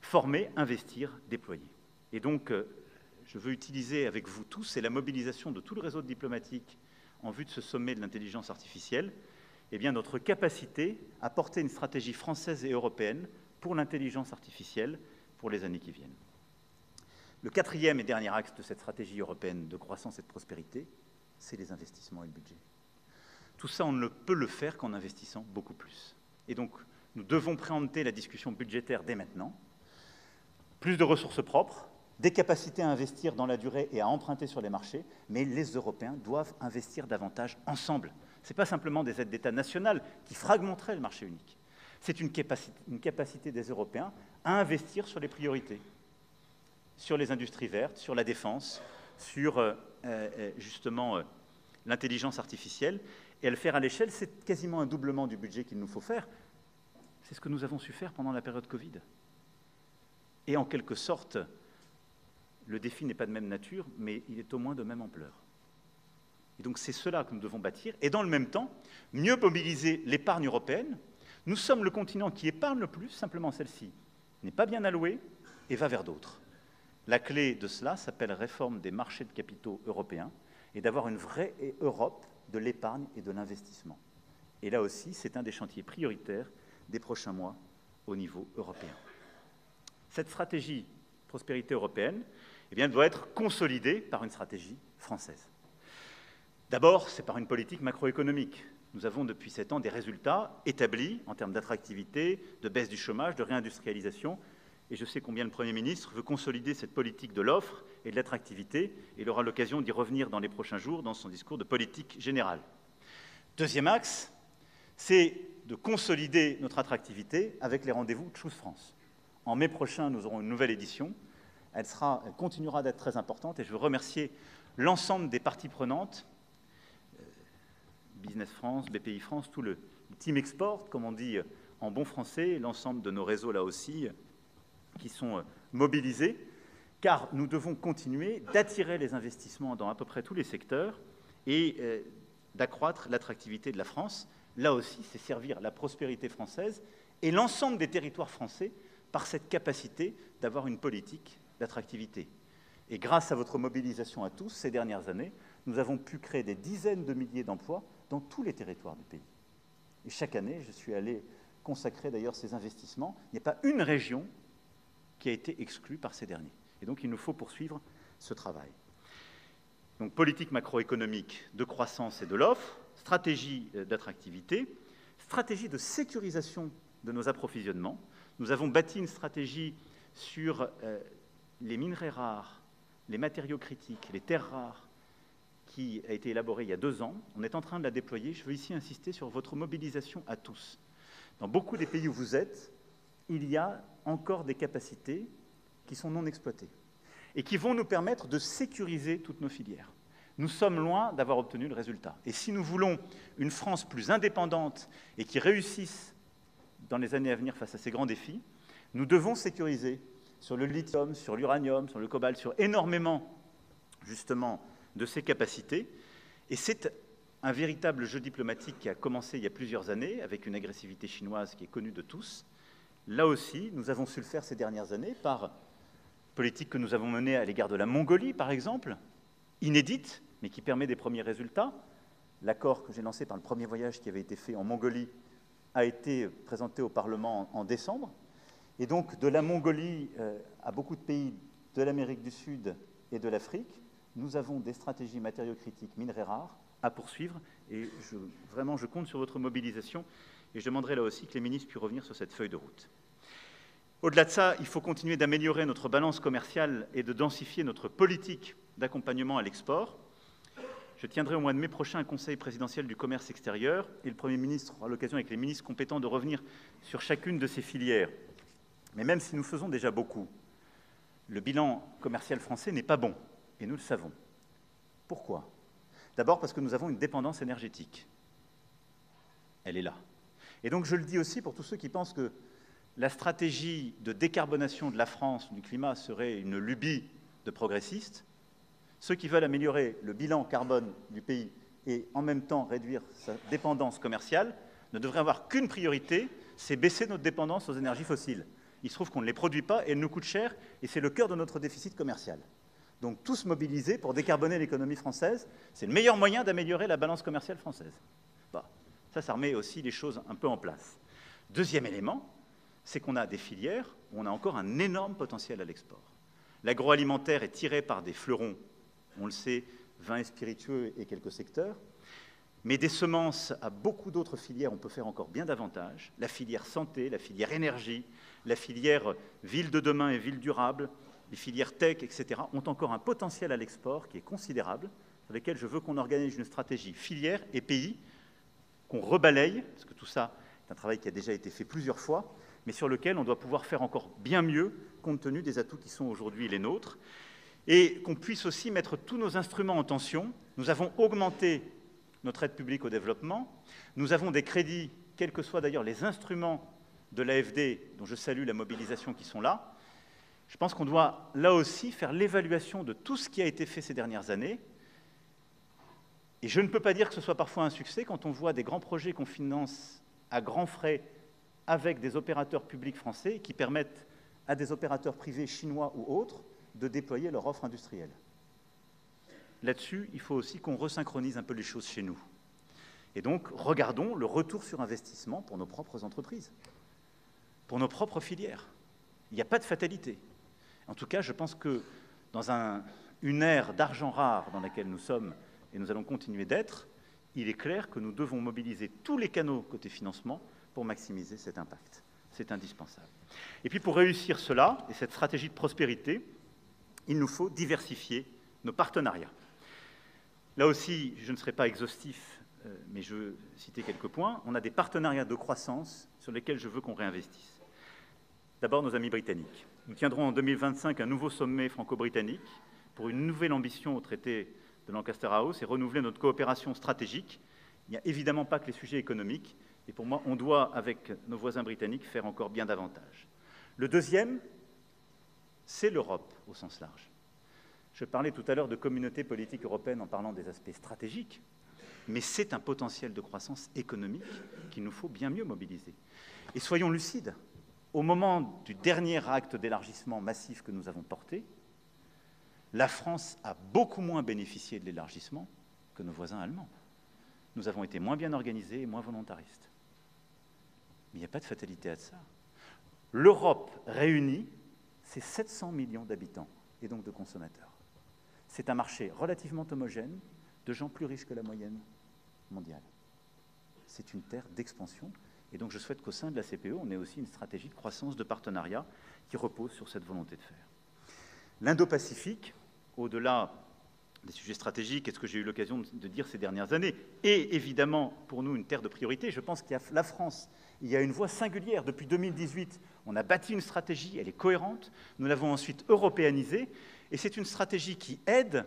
Former, investir, déployer. Et donc, je veux utiliser avec vous tous et la mobilisation de tout le réseau diplomatique en vue de ce sommet de l'intelligence artificielle, eh bien, notre capacité à porter une stratégie française et européenne pour l'intelligence artificielle pour les années qui viennent. Le quatrième et dernier axe de cette stratégie européenne de croissance et de prospérité, c'est les investissements et le budget. Tout ça, on ne peut le faire qu'en investissant beaucoup plus. Et donc, nous devons préempter la discussion budgétaire dès maintenant. Plus de ressources propres, des capacités à investir dans la durée et à emprunter sur les marchés, mais les Européens doivent investir davantage ensemble. Ce n'est pas simplement des aides d'État nationales qui fragmenteraient le marché unique. C'est une capacité des Européens à investir sur les priorités, sur les industries vertes, sur la défense, sur justement l'intelligence artificielle, et à le faire à l'échelle, c'est quasiment un doublement du budget qu'il nous faut faire. C'est ce que nous avons su faire pendant la période Covid. Et en quelque sorte, le défi n'est pas de même nature, mais il est au moins de même ampleur. Et donc c'est cela que nous devons bâtir, et dans le même temps, mieux mobiliser l'épargne européenne. Nous sommes le continent qui épargne le plus, simplement celle-ci n'est pas bien allouée et va vers d'autres. La clé de cela s'appelle réforme des marchés de capitaux européens et d'avoir une vraie Europe de l'épargne et de l'investissement. Et là aussi, c'est un des chantiers prioritaires des prochains mois au niveau européen. Cette stratégie prospérité européenne, eh bien, doit être consolidée par une stratégie française. D'abord, c'est par une politique macroéconomique. Nous avons depuis 7 ans des résultats établis en termes d'attractivité, de baisse du chômage, de réindustrialisation. Et je sais combien le Premier ministre veut consolider cette politique de l'offre et de l'attractivité. Il aura l'occasion d'y revenir dans les prochains jours dans son discours de politique générale. Deuxième axe, c'est de consolider notre attractivité avec les rendez-vous Choose France. En mai prochain, nous aurons une nouvelle édition. Elle continuera d'être très importante et je veux remercier l'ensemble des parties prenantes, Business France, BPI France, tout le team export, comme on dit en bon français, l'ensemble de nos réseaux là aussi, qui sont mobilisés, car nous devons continuer d'attirer les investissements dans à peu près tous les secteurs et d'accroître l'attractivité de la France. Là aussi, c'est servir la prospérité française et l'ensemble des territoires français par cette capacité d'avoir une politique d'attractivité. Et grâce à votre mobilisation à tous ces dernières années, nous avons pu créer des dizaines de milliers d'emplois dans tous les territoires du pays. Et chaque année, je suis allé consacrer d'ailleurs ces investissements. Il n'y a pas une région qui a été exclue par ces derniers. Et donc, il nous faut poursuivre ce travail. Donc, politique macroéconomique de croissance et de l'offre, stratégie d'attractivité, stratégie de sécurisation de nos approvisionnements. Nous avons bâti une stratégie sur les minerais rares, les matériaux critiques, les terres rares, qui a été élaborée il y a 2 ans. On est en train de la déployer. Je veux ici insister sur votre mobilisation à tous. Dans beaucoup des pays où vous êtes, il y a encore des capacités qui sont non exploitées. et qui vont nous permettre de sécuriser toutes nos filières. Nous sommes loin d'avoir obtenu le résultat. Et si nous voulons une France plus indépendante et qui réussisse dans les années à venir face à ces grands défis, nous devons sécuriser sur le lithium, sur l'uranium, sur le cobalt, sur énormément, justement, de ces capacités. Et c'est un véritable jeu diplomatique qui a commencé il y a plusieurs années, avec une agressivité chinoise qui est connue de tous. Là aussi, nous avons su le faire ces dernières années par politique que nous avons menée à l'égard de la Mongolie, par exemple, inédite, mais qui permet des premiers résultats. L'accord que j'ai lancé par le premier voyage qui avait été fait en Mongolie a été présenté au Parlement en décembre. Et donc, de la Mongolie à beaucoup de pays de l'Amérique du Sud et de l'Afrique, nous avons des stratégies matériaux critiques, minerais rares, à poursuivre. Et vraiment, je compte sur votre mobilisation. Et je demanderai là aussi que les ministres puissent revenir sur cette feuille de route. Au-delà de ça, il faut continuer d'améliorer notre balance commerciale et de densifier notre politique d'accompagnement à l'export. Je tiendrai au mois de mai prochain un conseil présidentiel du commerce extérieur et le Premier ministre aura l'occasion avec les ministres compétents de revenir sur chacune de ces filières. Mais même si nous faisons déjà beaucoup, le bilan commercial français n'est pas bon, et nous le savons. Pourquoi? D'abord parce que nous avons une dépendance énergétique. Elle est là. Et donc je le dis aussi pour tous ceux qui pensent que la stratégie de décarbonation de la France, du climat, serait une lubie de progressistes. Ceux qui veulent améliorer le bilan carbone du pays et en même temps réduire sa dépendance commerciale ne devraient avoir qu'une priorité, c'est baisser notre dépendance aux énergies fossiles. Il se trouve qu'on ne les produit pas et elles nous coûtent cher et c'est le cœur de notre déficit commercial. Donc tous mobilisés pour décarboner l'économie française, c'est le meilleur moyen d'améliorer la balance commerciale française. Bah, ça remet aussi les choses un peu en place. Deuxième élément, c'est qu'on a des filières où on a encore un énorme potentiel à l'export. L'agroalimentaire est tiré par des fleurons, on le sait, vins et spiritueux et quelques secteurs, mais des semences à beaucoup d'autres filières, on peut faire encore bien davantage. La filière santé, la filière énergie, la filière ville de demain et ville durable, les filières tech, etc., ont encore un potentiel à l'export qui est considérable, sur lesquels je veux qu'on organise une stratégie filière et pays, qu'on rebalaye, parce que tout ça est un travail qui a déjà été fait plusieurs fois, mais sur lequel on doit pouvoir faire encore bien mieux, compte tenu des atouts qui sont aujourd'hui les nôtres, et qu'on puisse aussi mettre tous nos instruments en tension. Nous avons augmenté notre aide publique au développement, nous avons des crédits, quels que soient d'ailleurs les instruments de l'AFD, dont je salue la mobilisation qui sont là. Je pense qu'on doit là aussi faire l'évaluation de tout ce qui a été fait ces dernières années. Et je ne peux pas dire que ce soit parfois un succès quand on voit des grands projets qu'on finance à grands frais avec des opérateurs publics français qui permettent à des opérateurs privés chinois ou autres de déployer leur offre industrielle. Là-dessus, il faut aussi qu'on resynchronise un peu les choses chez nous. Et donc, regardons le retour sur investissement pour nos propres entreprises, pour nos propres filières. Il n'y a pas de fatalité. En tout cas, je pense que dans une ère d'argent rare dans laquelle nous sommes, et nous allons continuer d'être, il est clair que nous devons mobiliser tous les canaux côté financement pour maximiser cet impact. C'est indispensable. Et puis pour réussir cela, et cette stratégie de prospérité, il nous faut diversifier nos partenariats. Là aussi, je ne serai pas exhaustif, mais je veux citer quelques points. On a des partenariats de croissance sur lesquels je veux qu'on réinvestisse. D'abord, nos amis britanniques. Nous tiendrons en 2025 un nouveau sommet franco-britannique pour une nouvelle ambition au traité de Lancaster House et renouveler notre coopération stratégique. Il n'y a évidemment pas que les sujets économiques, et pour moi, on doit, avec nos voisins britanniques, faire encore bien davantage. Le deuxième, c'est l'Europe au sens large. Je parlais tout à l'heure de communauté politique européenne en parlant des aspects stratégiques, mais c'est un potentiel de croissance économique qu'il nous faut bien mieux mobiliser. Et soyons lucides, au moment du dernier acte d'élargissement massif que nous avons porté, la France a beaucoup moins bénéficié de l'élargissement que nos voisins allemands. Nous avons été moins bien organisés et moins volontaristes. Mais il n'y a pas de fatalité à ça. L'Europe réunie, c'est 700 millions d'habitants et donc de consommateurs. C'est un marché relativement homogène, de gens plus riches que la moyenne mondiale. C'est une terre d'expansion. Et donc je souhaite qu'au sein de la CPE, on ait aussi une stratégie de croissance de partenariat qui repose sur cette volonté de faire. L'Indo-Pacifique, au-delà des sujets stratégiques, et ce que j'ai eu l'occasion de dire ces dernières années, est évidemment pour nous une terre de priorité. Je pense qu'il y a la France, il y a une voie singulière. Depuis 2018, on a bâti une stratégie, elle est cohérente, nous l'avons ensuite européanisée, et c'est une stratégie qui aide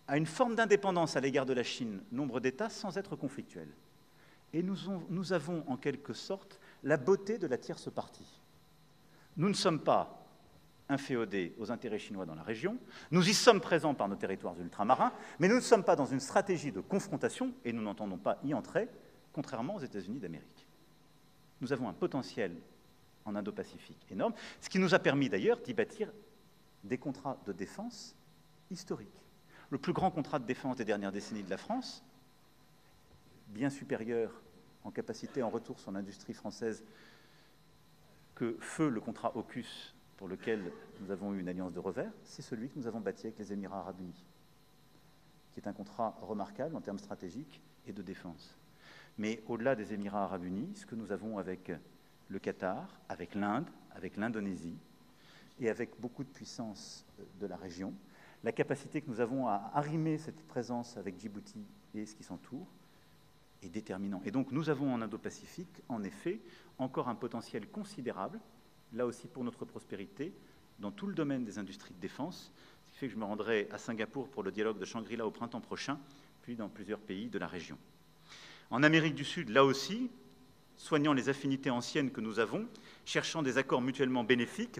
à une forme d'indépendance à l'égard de la Chine, nombre d'États, sans être conflictuelle. Et nous avons en quelque sorte la beauté de la tierce partie. Nous ne sommes pas inféodés aux intérêts chinois dans la région, nous y sommes présents par nos territoires ultramarins, mais nous ne sommes pas dans une stratégie de confrontation, et nous n'entendons pas y entrer, contrairement aux États-Unis d'Amérique. Nous avons un potentiel en Indo-Pacifique énorme, ce qui nous a permis d'ailleurs d'y bâtir des contrats de défense historiques. Le plus grand contrat de défense des dernières décennies de la France, bien supérieur en capacité en retour sur l'industrie française que feu le contrat AUKUS pour lequel nous avons eu une alliance de revers, c'est celui que nous avons bâti avec les Émirats arabes unis, qui est un contrat remarquable en termes stratégiques et de défense. Mais au-delà des Émirats arabes unis, ce que nous avons avec le Qatar, avec l'Inde, avec l'Indonésie et avec beaucoup de puissances de la région, la capacité que nous avons à arrimer cette présence avec Djibouti et ce qui s'entoure est déterminant. Et donc nous avons en Indo-Pacifique, en effet, encore un potentiel considérable, là aussi pour notre prospérité, dans tout le domaine des industries de défense, ce qui fait que je me rendrai à Singapour pour le dialogue de Shangri-La au printemps prochain, puis dans plusieurs pays de la région. En Amérique du Sud, là aussi, soignant les affinités anciennes que nous avons, cherchant des accords mutuellement bénéfiques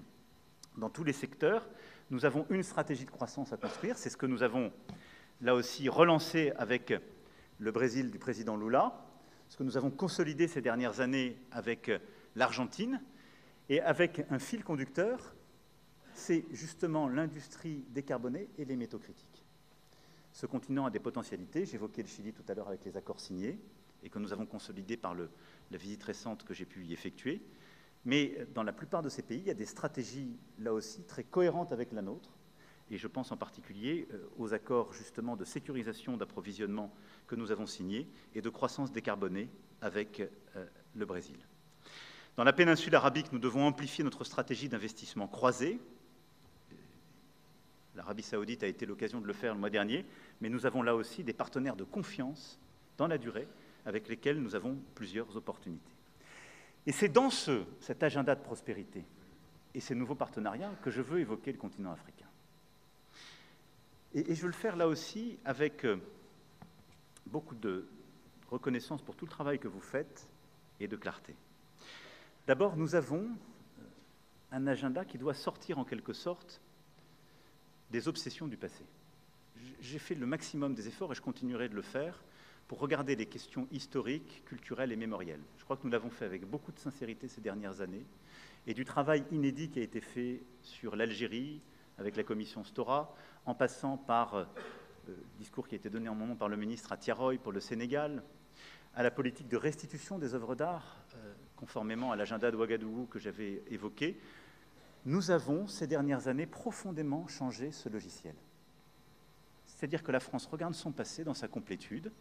dans tous les secteurs, nous avons une stratégie de croissance à construire, c'est ce que nous avons là aussi relancé avec le Brésil du président Lula, ce que nous avons consolidé ces dernières années avec l'Argentine, et avec un fil conducteur, c'est justement l'industrie décarbonée et les métaux critiques. Ce continent a des potentialités, j'évoquais le Chili tout à l'heure avec les accords signés, et que nous avons consolidés par la visite récente que j'ai pu y effectuer, mais dans la plupart de ces pays, il y a des stratégies, là aussi, très cohérentes avec la nôtre, et je pense en particulier aux accords justement de sécurisation d'approvisionnement que nous avons signés et de croissance décarbonée avec le Brésil. Dans la péninsule arabique, nous devons amplifier notre stratégie d'investissement croisé. L'Arabie saoudite a été l'occasion de le faire le mois dernier, mais nous avons là aussi des partenaires de confiance dans la durée avec lesquels nous avons plusieurs opportunités. Et c'est dans cet agenda de prospérité et ces nouveaux partenariats que je veux évoquer le continent africain. Et je veux le faire là aussi avec beaucoup de reconnaissance pour tout le travail que vous faites et de clarté. D'abord, nous avons un agenda qui doit sortir en quelque sorte des obsessions du passé. J'ai fait le maximum des efforts et je continuerai de le faire pour regarder les questions historiques, culturelles et mémorielles. Je crois que nous l'avons fait avec beaucoup de sincérité ces dernières années et du travail inédit qui a été fait sur l'Algérie avec la commission Stora, en passant par le discours qui a été donné en mon nom par le ministre à Tiaroy pour le Sénégal, à la politique de restitution des œuvres d'art, conformément à l'agenda de Ouagadougou que j'avais évoqué. Nous avons, ces dernières années, profondément changé ce logiciel. C'est-à-dire que la France regarde son passé dans sa complétude,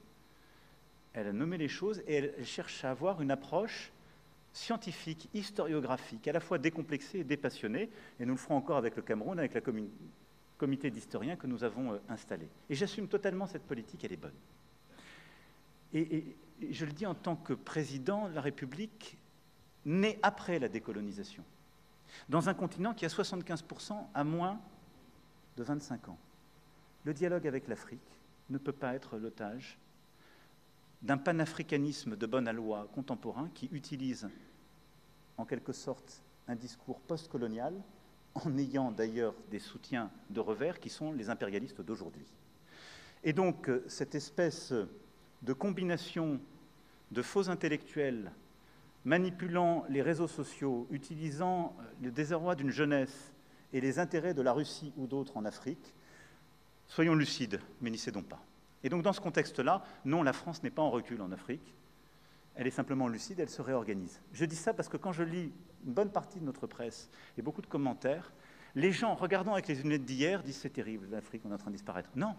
elle a nommé les choses et elle cherche à avoir une approche scientifique, historiographique, à la fois décomplexée et dépassionnée, et nous le ferons encore avec le Cameroun, avec le comité d'historiens que nous avons installé. Et j'assume totalement cette politique, elle est bonne. Et je le dis en tant que président de la République, né après la décolonisation, dans un continent qui a 75% à moins de 25 ans. Le dialogue avec l'Afrique ne peut pas être l'otage d'un panafricanisme de bonne aloi contemporain qui utilise en quelque sorte un discours post-colonial en ayant d'ailleurs des soutiens de revers qui sont les impérialistes d'aujourd'hui. Et donc cette espèce de combination de faux intellectuels manipulant les réseaux sociaux, utilisant le désarroi d'une jeunesse et les intérêts de la Russie ou d'autres en Afrique, soyons lucides, mais n'y cédons pas. Et donc dans ce contexte-là, non, la France n'est pas en recul en Afrique, elle est simplement lucide, elle se réorganise. Je dis ça parce que quand je lis une bonne partie de notre presse et beaucoup de commentaires, les gens, regardant avec les lunettes d'hier, disent « c'est terrible, l'Afrique, on est en train de disparaître ». Non,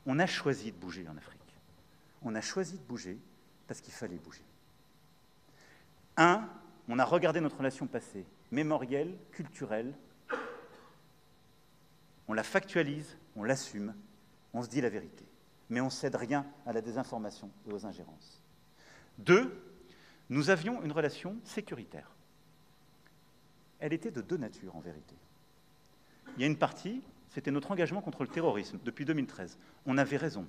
on a choisi de bouger en Afrique. On a choisi de bouger parce qu'il fallait bouger. Un, on a regardé notre relation passée, mémorielle, culturelle, on on la factualise, on l'assume, on se dit la vérité. Mais on ne cède rien à la désinformation et aux ingérences. 2, nous avions une relation sécuritaire. Elle était de deux natures, en vérité. Il y a une partie, c'était notre engagement contre le terrorisme, depuis 2013. On avait raison.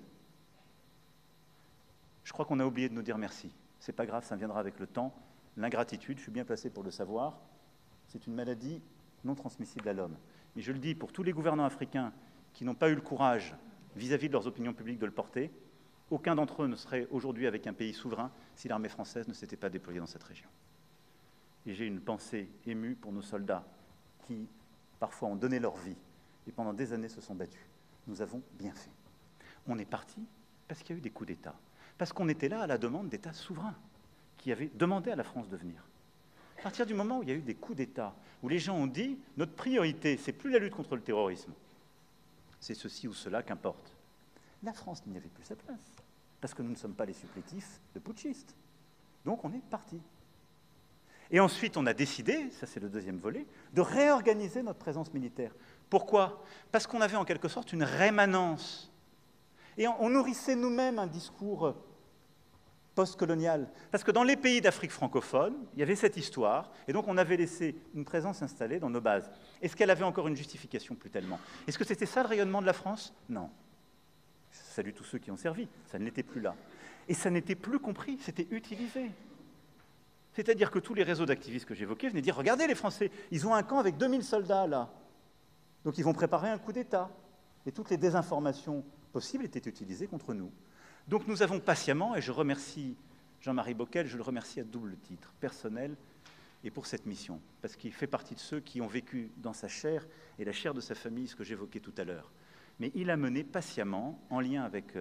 Je crois qu'on a oublié de nous dire merci. C'est pas grave, ça viendra avec le temps. L'ingratitude, je suis bien placé pour le savoir, c'est une maladie non transmissible à l'homme. Mais je le dis pour tous les gouvernants africains qui n'ont pas eu le courage, vis-à-vis de leurs opinions publiques, de le porter, aucun d'entre eux ne serait aujourd'hui avec un pays souverain si l'armée française ne s'était pas déployée dans cette région. Et j'ai une pensée émue pour nos soldats qui, parfois, ont donné leur vie et pendant des années se sont battus. Nous avons bien fait. On est parti parce qu'il y a eu des coups d'État. Parce qu'on était là à la demande d'États souverains qui avaient demandé à la France de venir. À partir du moment où il y a eu des coups d'État, où les gens ont dit « notre priorité, c'est plus la lutte contre le terrorisme, c'est ceci ou cela qu'importe », la France n'y avait plus sa place, parce que nous ne sommes pas les supplétifs de putschistes. Donc on est parti. Et ensuite, on a décidé, ça c'est le deuxième volet, de réorganiser notre présence militaire. Pourquoi? Parce qu'on avait en quelque sorte une rémanence. Et on nourrissait nous-mêmes un discours post-colonial. Parce que dans les pays d'Afrique francophone, il y avait cette histoire, et donc on avait laissé une présence installée dans nos bases. Est-ce qu'elle avait encore une justification? Plus tellement. Est-ce que c'était ça le rayonnement de la France? Non. Je salue tous ceux qui ont servi, ça ne l'était plus là. Et ça n'était plus compris, c'était utilisé. C'est-à-dire que tous les réseaux d'activistes que j'évoquais venaient dire « Regardez les Français, ils ont un camp avec 2000 soldats là. Donc ils vont préparer un coup d'État. » Et toutes les désinformations possibles étaient utilisées contre nous. Donc nous avons patiemment, et je remercie Jean-Marie Bockel, je le remercie à double titre, personnel et pour cette mission, parce qu'il fait partie de ceux qui ont vécu dans sa chair et la chair de sa famille, ce que j'évoquais tout à l'heure. Mais il a mené patiemment, en lien avec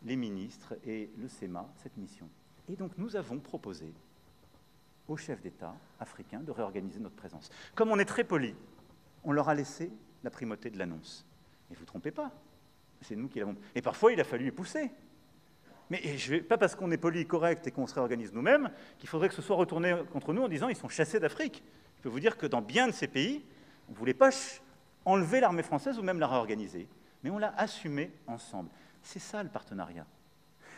les ministres et le SEMA, cette mission. Et donc nous avons proposé aux chefs d'État africains de réorganiser notre présence. Comme on est très poli, on leur a laissé la primauté de l'annonce. Mais vous ne vous trompez pas, c'est nous qui l'avons... Et parfois, il a fallu y pousser. Mais pas parce qu'on est poli, correct et qu'on se réorganise nous-mêmes, qu'il faudrait que ce soit retourné contre nous en disant « ils sont chassés d'Afrique ». Je peux vous dire que dans bien de ces pays, on ne voulait pas enlever l'armée française ou même la réorganiser. Mais on l'a assumé ensemble. C'est ça le partenariat.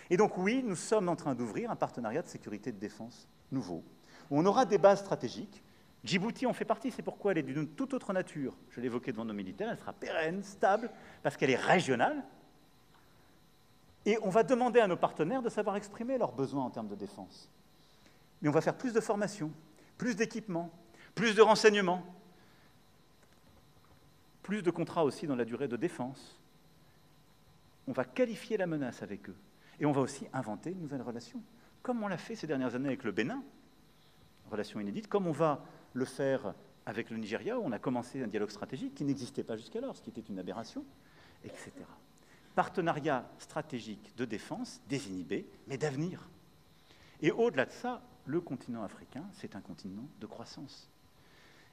Et donc oui, nous sommes en train d'ouvrir un partenariat de sécurité et de défense nouveau, où on aura des bases stratégiques. Djibouti en fait partie, c'est pourquoi elle est d'une toute autre nature. Je l'ai évoqué devant nos militaires, elle sera pérenne, stable, parce qu'elle est régionale. Et on va demander à nos partenaires de savoir exprimer leurs besoins en termes de défense. Mais on va faire plus de formation, plus d'équipements, plus de renseignements, plus de contrats aussi dans la durée de défense. On va qualifier la menace avec eux. Et on va aussi inventer une nouvelle relation, comme on l'a fait ces dernières années avec le Bénin, relation inédite, comme on va le faire avec le Nigeria, où on a commencé un dialogue stratégique qui n'existait pas jusqu'alors, ce qui était une aberration, etc. Partenariat stratégique de défense, désinhibé, mais d'avenir. Et au-delà de ça, le continent africain, c'est un continent de croissance.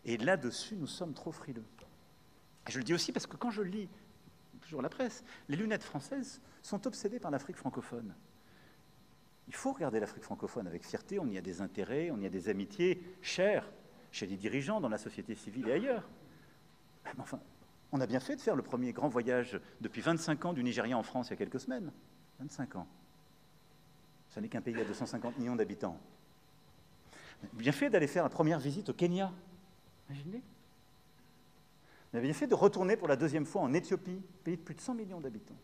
Et là-dessus, nous sommes trop frileux. Et je le dis aussi parce que quand je lis toujours la presse, les lunettes françaises sont obsédées par l'Afrique francophone. Il faut regarder l'Afrique francophone avec fierté, on y a des intérêts, on y a des amitiés chères chez les dirigeants, dans la société civile et ailleurs. Mais enfin, on a bien fait de faire le premier grand voyage depuis 25 ans du Nigeria en France il y a quelques semaines. 25 ans. Ça n'est qu'un pays à 250 millions d'habitants. Bien fait d'aller faire la première visite au Kenya. Imaginez. On a bien fait de retourner pour la deuxième fois en Éthiopie, pays de plus de 100 millions d'habitants.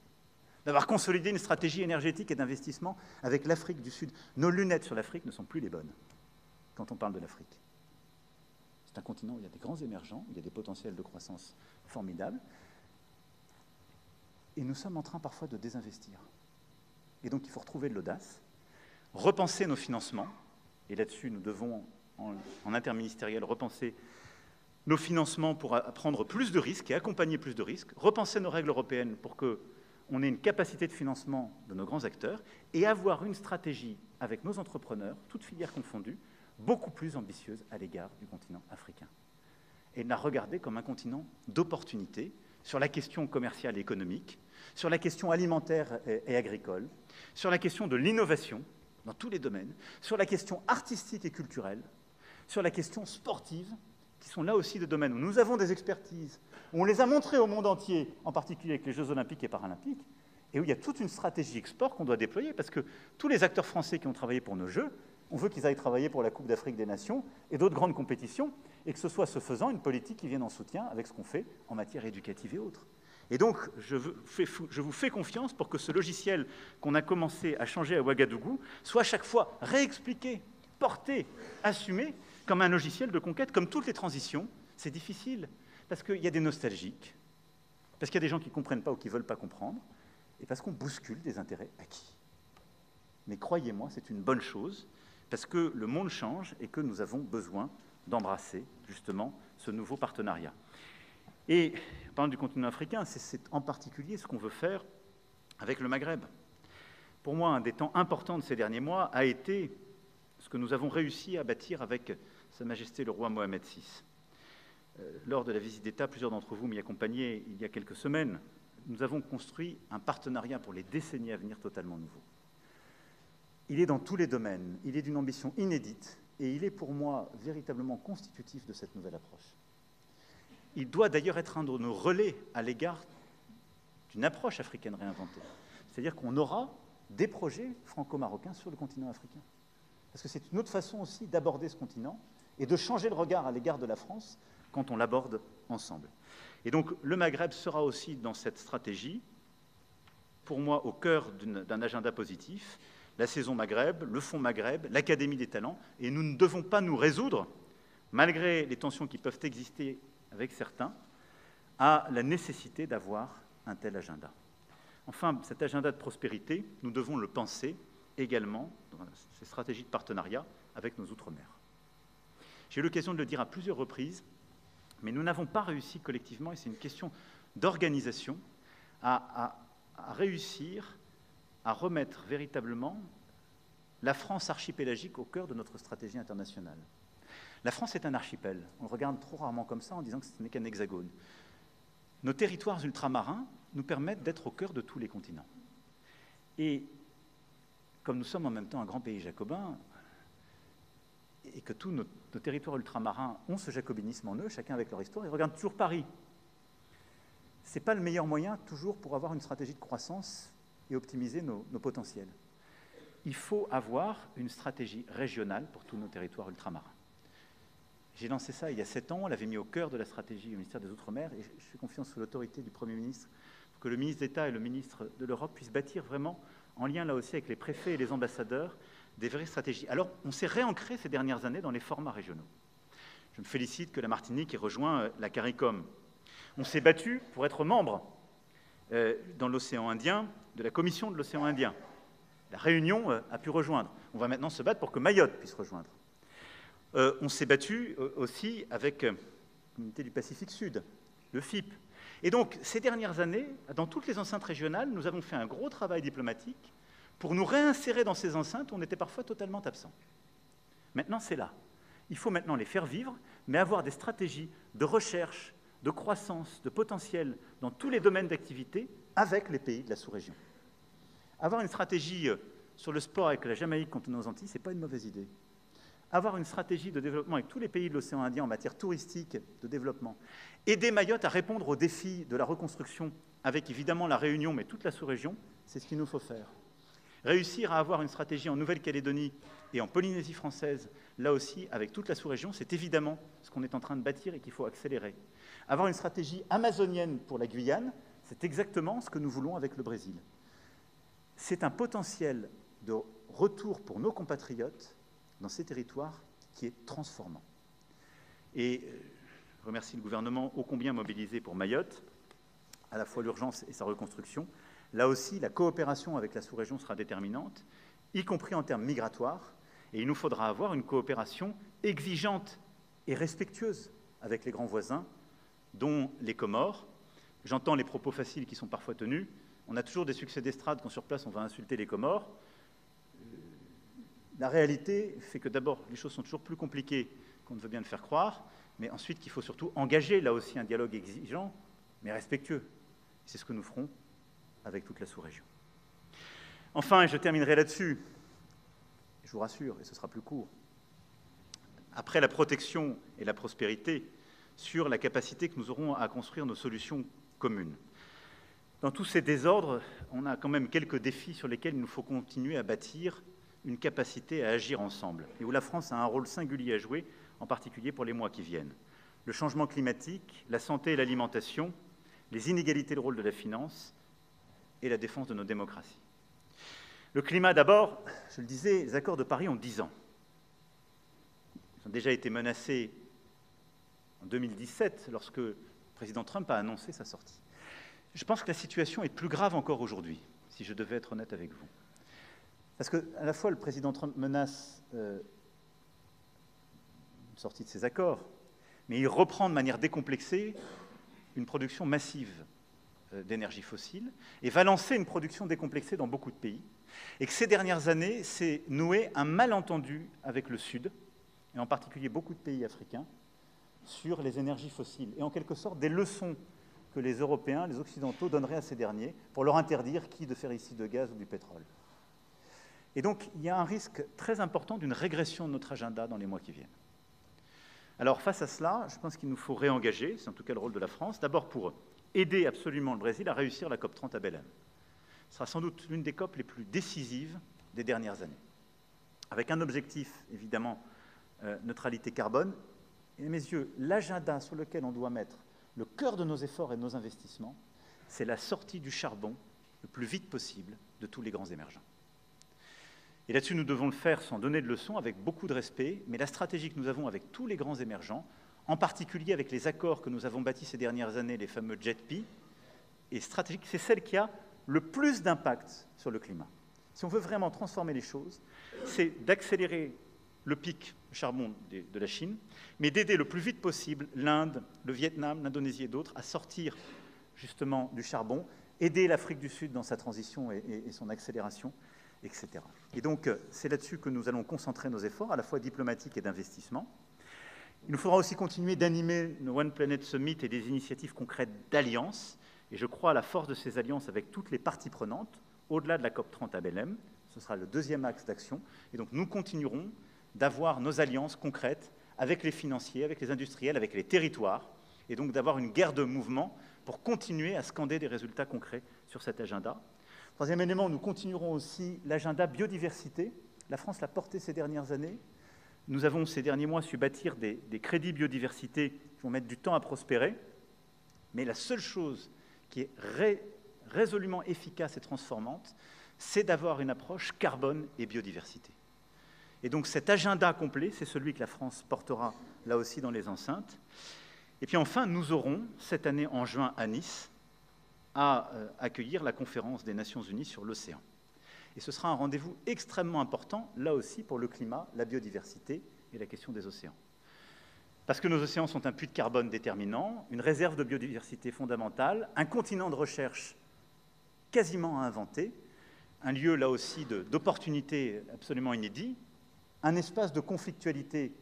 D'avoir consolidé une stratégie énergétique et d'investissement avec l'Afrique du Sud. Nos lunettes sur l'Afrique ne sont plus les bonnes quand on parle de l'Afrique. C'est un continent où il y a des grands émergents, il y a des potentiels de croissance formidables, et nous sommes en train parfois de désinvestir. Et donc il faut retrouver de l'audace, repenser nos financements, et là-dessus nous devons, en interministériel, repenser nos financements pour prendre plus de risques et accompagner plus de risques, repenser nos règles européennes pour qu'on ait une capacité de financement de nos grands acteurs et avoir une stratégie avec nos entrepreneurs, toutes filières confondues, beaucoup plus ambitieuse à l'égard du continent africain. Et de la regarder comme un continent d'opportunités sur la question commerciale et économique, sur la question alimentaire et agricole, sur la question de l'innovation dans tous les domaines, sur la question artistique et culturelle, sur la question sportive, qui sont là aussi des domaines où nous avons des expertises, où on les a montrées au monde entier, en particulier avec les Jeux olympiques et paralympiques, et où il y a toute une stratégie export qu'on doit déployer, parce que tous les acteurs français qui ont travaillé pour nos Jeux, on veut qu'ils aillent travailler pour la Coupe d'Afrique des Nations et d'autres grandes compétitions, et que ce soit, ce faisant, une politique qui vienne en soutien avec ce qu'on fait en matière éducative et autres. Et donc, je vous fais confiance pour que ce logiciel qu'on a commencé à changer à Ouagadougou soit à chaque fois réexpliqué, porté, assumé comme un logiciel de conquête, comme toutes les transitions. C'est difficile, parce qu'il y a des nostalgiques, parce qu'il y a des gens qui ne comprennent pas ou qui ne veulent pas comprendre, et parce qu'on bouscule des intérêts acquis. Mais croyez-moi, c'est une bonne chose, parce que le monde change et que nous avons besoin d'embrasser, justement, ce nouveau partenariat. Et, parlant du continent africain, c'est en particulier ce qu'on veut faire avec le Maghreb. Pour moi, un des temps importants de ces derniers mois a été ce que nous avons réussi à bâtir avec Sa Majesté le roi Mohamed VI. Lors de la visite d'État, plusieurs d'entre vous m'y accompagnaient il y a quelques semaines. Nous avons construit un partenariat pour les décennies à venir totalement nouveau. Il est dans tous les domaines, il est d'une ambition inédite, et il est pour moi véritablement constitutif de cette nouvelle approche. Il doit d'ailleurs être un de nos relais à l'égard d'une approche africaine réinventée. C'est-à-dire qu'on aura des projets franco-marocains sur le continent africain. Parce que c'est une autre façon aussi d'aborder ce continent et de changer le regard à l'égard de la France quand on l'aborde ensemble. Et donc le Maghreb sera aussi dans cette stratégie, pour moi au cœur d'un agenda positif, la saison Maghreb, le Fonds Maghreb, l'Académie des talents, et nous ne devons pas nous résoudre, malgré les tensions qui peuvent exister avec certains, à la nécessité d'avoir un tel agenda. Enfin, cet agenda de prospérité, nous devons le penser également dans ces stratégies de partenariat avec nos Outre-mer. J'ai eu l'occasion de le dire à plusieurs reprises, mais nous n'avons pas réussi collectivement, et c'est une question d'organisation, à réussir à remettre véritablement la France archipélagique au cœur de notre stratégie internationale. La France est un archipel. On le regarde trop rarement comme ça en disant que ce n'est qu'un hexagone. Nos territoires ultramarins nous permettent d'être au cœur de tous les continents. Et comme nous sommes en même temps un grand pays jacobin, et que tous nos territoires ultramarins ont ce jacobinisme en eux, chacun avec leur histoire, ils regardent toujours Paris. Ce n'est pas le meilleur moyen toujours pour avoir une stratégie de croissance et optimiser nos potentiels. Il faut avoir une stratégie régionale pour tous nos territoires ultramarins. J'ai lancé ça il y a 7 ans, on l'avait mis au cœur de la stratégie au ministère des Outre-mer, et je fais confiance sous l'autorité du Premier ministre pour que le ministre d'État et le ministre de l'Europe puissent bâtir vraiment, en lien là aussi avec les préfets et les ambassadeurs, des vraies stratégies. Alors, on s'est réancré ces dernières années dans les formats régionaux. Je me félicite que la Martinique ait rejoint la CARICOM. On s'est battu pour être membre dans l'océan Indien, de la Commission de l'océan Indien. La Réunion a pu rejoindre. On va maintenant se battre pour que Mayotte puisse rejoindre. On s'est battu aussi avec la Communauté du Pacifique Sud, le FIP. Et donc, ces dernières années, dans toutes les enceintes régionales, nous avons fait un gros travail diplomatique pour nous réinsérer dans ces enceintes où on était parfois totalement absents. Maintenant, c'est là. Il faut maintenant les faire vivre, mais avoir des stratégies de recherche, de croissance, de potentiel dans tous les domaines d'activité avec les pays de la sous-région. Avoir une stratégie sur le sport avec la Jamaïque contre nos Antilles, ce n'est pas une mauvaise idée. Avoir une stratégie de développement avec tous les pays de l'océan Indien en matière touristique, de développement. Aider Mayotte à répondre aux défis de la reconstruction avec évidemment la Réunion, mais toute la sous-région, c'est ce qu'il nous faut faire. Réussir à avoir une stratégie en Nouvelle-Calédonie et en Polynésie française, là aussi, avec toute la sous-région, c'est évidemment ce qu'on est en train de bâtir et qu'il faut accélérer. Avoir une stratégie amazonienne pour la Guyane, c'est exactement ce que nous voulons avec le Brésil. C'est un potentiel de retour pour nos compatriotes dans ces territoires qui est transformant. Et je remercie le gouvernement ô combien mobilisé pour Mayotte, à la fois l'urgence et sa reconstruction. Là aussi, la coopération avec la sous-région sera déterminante, y compris en termes migratoires, et il nous faudra avoir une coopération exigeante et respectueuse avec les grands voisins, dont les Comores. J'entends les propos faciles qui sont parfois tenus. On a toujours des succès d'estrade quand sur place on va insulter les Comores. La réalité fait que d'abord, les choses sont toujours plus compliquées qu'on ne veut bien le faire croire, mais ensuite qu'il faut surtout engager là aussi un dialogue exigeant, mais respectueux. C'est ce que nous ferons avec toute la sous-région. Enfin, et je terminerai là-dessus, je vous rassure, et ce sera plus court, après la protection et la prospérité, sur la capacité que nous aurons à construire nos solutions communes. Dans tous ces désordres, on a quand même quelques défis sur lesquels il nous faut continuer à bâtir une capacité à agir ensemble, et où la France a un rôle singulier à jouer, en particulier pour les mois qui viennent. Le changement climatique, la santé et l'alimentation, les inégalités, le rôle de la finance et la défense de nos démocraties. Le climat d'abord, je le disais, les accords de Paris ont 10 ans. Ils ont déjà été menacés en 2017, lorsque le président Trump a annoncé sa sortie. Je pense que la situation est plus grave encore aujourd'hui, si je devais être honnête avec vous. Parce qu'à la fois, le président Trump menace une sortie de ces accords, mais il reprend de manière décomplexée une production massive d'énergie fossile et va lancer une production décomplexée dans beaucoup de pays. Et que ces dernières années, s'est noué un malentendu avec le Sud, et en particulier beaucoup de pays africains, sur les énergies fossiles, et en quelque sorte des leçons que les Européens, les Occidentaux donneraient à ces derniers pour leur interdire qui de faire ici de gaz ou du pétrole. Et donc, il y a un risque très important d'une régression de notre agenda dans les mois qui viennent. Alors, face à cela, je pense qu'il nous faut réengager, c'est en tout cas le rôle de la France, d'abord pour aider absolument le Brésil à réussir la COP30 à Belém. Ce sera sans doute l'une des COP les plus décisives des dernières années, avec un objectif, évidemment, neutralité carbone. Et à mes yeux, l'agenda sur lequel on doit mettre le cœur de nos efforts et de nos investissements, c'est la sortie du charbon le plus vite possible de tous les grands émergents. Et là-dessus, nous devons le faire sans donner de leçons, avec beaucoup de respect, mais la stratégie que nous avons avec tous les grands émergents, en particulier avec les accords que nous avons bâtis ces dernières années, les fameux JETP, est stratégique, c'est celle qui a le plus d'impact sur le climat. Si on veut vraiment transformer les choses, c'est d'accélérer le pic de charbon de la Chine, mais d'aider le plus vite possible l'Inde, le Vietnam, l'Indonésie et d'autres à sortir justement du charbon, aider l'Afrique du Sud dans sa transition et son accélération, etc. Et donc, c'est là-dessus que nous allons concentrer nos efforts, à la fois diplomatiques et d'investissement. Il nous faudra aussi continuer d'animer nos One Planet Summit et des initiatives concrètes d'alliance, et je crois à la force de ces alliances avec toutes les parties prenantes, au-delà de la COP30 à Belém. Ce sera le deuxième axe d'action, et donc nous continuerons d'avoir nos alliances concrètes avec les financiers, avec les industriels, avec les territoires, et donc d'avoir une guerre de mouvement pour continuer à scander des résultats concrets sur cet agenda. Troisième élément, nous continuerons aussi l'agenda biodiversité. La France l'a porté ces dernières années. Nous avons ces derniers mois su bâtir des crédits biodiversité qui vont mettre du temps à prospérer, mais la seule chose qui est résolument efficace et transformante, c'est d'avoir une approche carbone et biodiversité. Et donc cet agenda complet, c'est celui que la France portera là aussi dans les enceintes. Et puis enfin, nous aurons, cette année en juin à Nice, à accueillir la conférence des Nations Unies sur l'océan. Et ce sera un rendez-vous extrêmement important, là aussi, pour le climat, la biodiversité et la question des océans. Parce que nos océans sont un puits de carbone déterminant, une réserve de biodiversité fondamentale, un continent de recherche quasiment à inventer, un lieu, là aussi, d'opportunités absolument inédit, un espace de conflictualité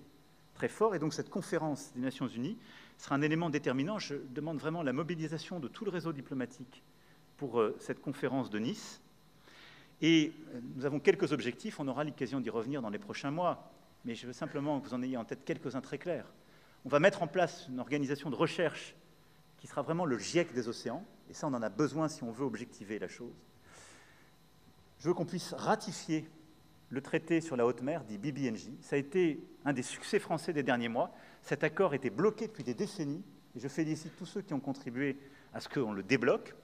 très fort, et donc cette conférence des Nations Unies sera un élément déterminant. Je demande vraiment la mobilisation de tout le réseau diplomatique pour cette conférence de Nice. Et nous avons quelques objectifs, on aura l'occasion d'y revenir dans les prochains mois, mais je veux simplement que vous en ayez en tête quelques-uns très clairs. On va mettre en place une organisation de recherche qui sera vraiment le GIEC des océans, et ça on en a besoin si on veut objectiver la chose. Je veux qu'on puisse ratifier le traité sur la haute mer, dit BBNJ. Ça a été un des succès français des derniers mois. Cet accord était bloqué depuis des décennies, et je félicite tous ceux qui ont contribué à ce qu'on le débloque.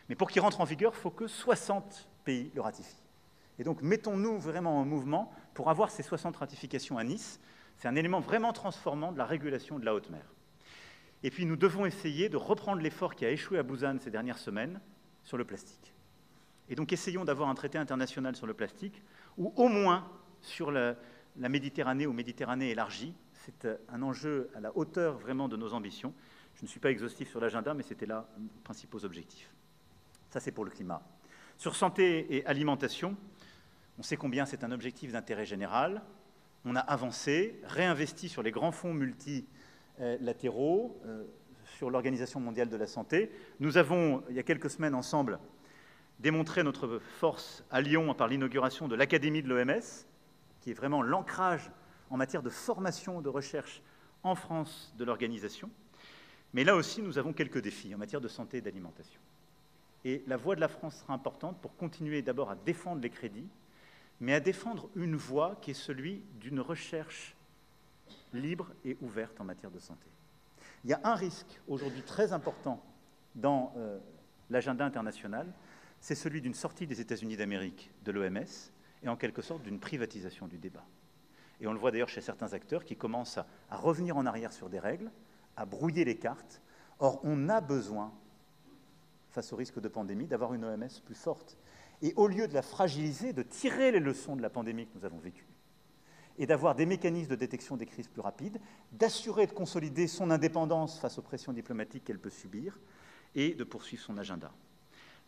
Mais pour qu'il rentre en vigueur, il faut que 60 pays le ratifient. Et donc, mettons-nous vraiment en mouvement pour avoir ces 60 ratifications à Nice. C'est un élément vraiment transformant de la régulation de la haute mer. Et puis, nous devons essayer de reprendre l'effort qui a échoué à Busan ces dernières semaines sur le plastique. Et donc, essayons d'avoir un traité international sur le plastique, ou au moins sur la Méditerranée ou Méditerranée élargie. C'est un enjeu à la hauteur vraiment de nos ambitions. Je ne suis pas exhaustif sur l'agenda, mais c'était là les principaux objectifs. Ça, c'est pour le climat. Sur santé et alimentation, on sait combien c'est un objectif d'intérêt général. On a avancé, réinvesti sur les grands fonds multilatéraux, sur l'Organisation mondiale de la santé. Nous avons, il y a quelques semaines ensemble, démontré notre force à Lyon par l'inauguration de l'Académie de l'OMS, qui est vraiment l'ancrage en matière de formation, de recherche en France de l'organisation. Mais là aussi, nous avons quelques défis en matière de santé et d'alimentation. Et la voix de la France sera importante pour continuer d'abord à défendre les crédits, mais à défendre une voie qui est celui d'une recherche libre et ouverte en matière de santé. Il y a un risque aujourd'hui très important dans l'agenda international, c'est celui d'une sortie des États-Unis d'Amérique de l'OMS et en quelque sorte d'une privatisation du débat. Et on le voit d'ailleurs chez certains acteurs qui commencent à revenir en arrière sur des règles, à brouiller les cartes. Or, on a besoin, face au risque de pandémie, d'avoir une OMS plus forte. Et au lieu de la fragiliser, de tirer les leçons de la pandémie que nous avons vécue, et d'avoir des mécanismes de détection des crises plus rapides, d'assurer et de consolider son indépendance face aux pressions diplomatiques qu'elle peut subir, et de poursuivre son agenda.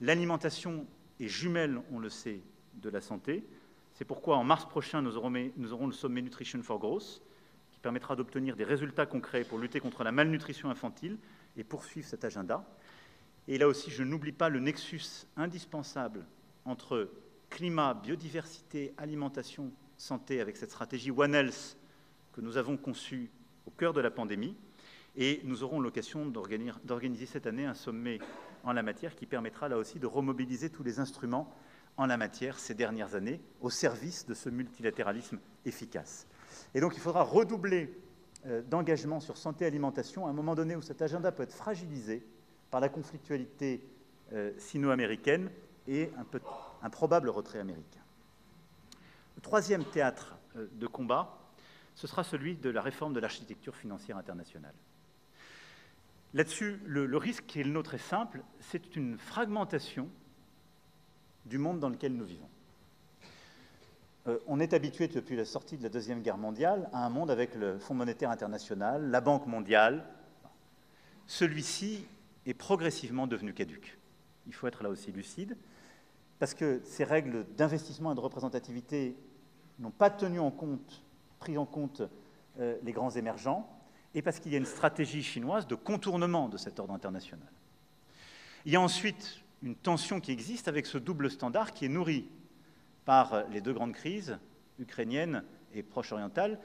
L'alimentation est jumelle, on le sait, de la santé. C'est pourquoi, en mars prochain, nous aurons le sommet Nutrition for Growth, qui permettra d'obtenir des résultats concrets pour lutter contre la malnutrition infantile et poursuivre cet agenda. Et là aussi, je n'oublie pas le nexus indispensable entre climat, biodiversité, alimentation, santé, avec cette stratégie One Health que nous avons conçue au cœur de la pandémie. Et nous aurons l'occasion d'organiser cette année un sommet en la matière qui permettra là aussi de remobiliser tous les instruments en la matière ces dernières années au service de ce multilatéralisme efficace. Et donc il faudra redoubler d'engagement sur santé et alimentation à un moment donné où cet agenda peut être fragilisé par la conflictualité sino-américaine et un probable retrait américain. Le troisième théâtre de combat, ce sera celui de la réforme de l'architecture financière internationale. Là-dessus, le risque qui est le nôtre est simple, c'est une fragmentation du monde dans lequel nous vivons. On est habitué depuis la sortie de la Deuxième Guerre mondiale à un monde avec le Fonds monétaire international, la Banque mondiale. Celui-ci est progressivement devenu caduc. Il faut être là aussi lucide, parce que ces règles d'investissement et de représentativité n'ont pas pris en compte les grands émergents, et parce qu'il y a une stratégie chinoise de contournement de cet ordre international. Il y a ensuite une tension qui existe avec ce double standard qui est nourri par les deux grandes crises, ukrainienne et proche-orientale,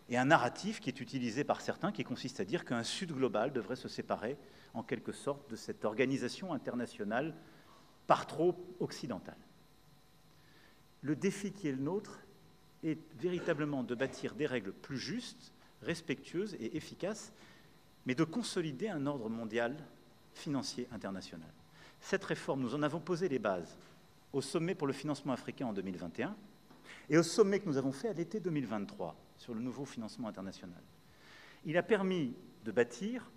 et un narratif qui est utilisé par certains qui consiste à dire qu'un Sud global devrait se séparer en quelque sorte de cette organisation internationale par trop occidentale. Le défi qui est le nôtre est véritablement de bâtir des règles plus justes, respectueuses et efficaces, mais de consolider un ordre mondial financier international. Cette réforme, nous en avons posé les bases au sommet pour le financement africain en 2021 et au sommet que nous avons fait à l'été 2023 sur le nouveau financement international. Il a permis de bâtir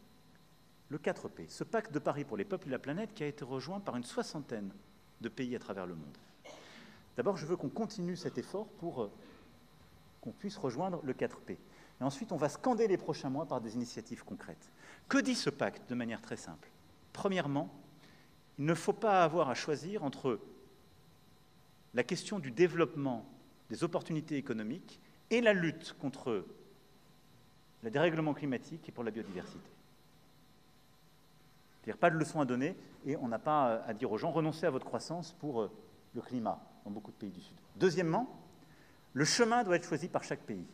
le 4P, ce pacte de Paris pour les peuples et la planète qui a été rejoint par une soixantaine de pays à travers le monde. D'abord, je veux qu'on continue cet effort pour qu'on puisse rejoindre le 4P. Et ensuite, on va scander les prochains mois par des initiatives concrètes. Que dit ce pacte de manière très simple? Premièrement, il ne faut pas avoir à choisir entre la question du développement des opportunités économiques et la lutte contre le dérèglement climatique et pour la biodiversité. C'est-à-dire pas de leçons à donner et on n'a pas à dire aux gens renoncez à votre croissance pour le climat dans beaucoup de pays du Sud. Deuxièmement, le chemin doit être choisi par chaque pays.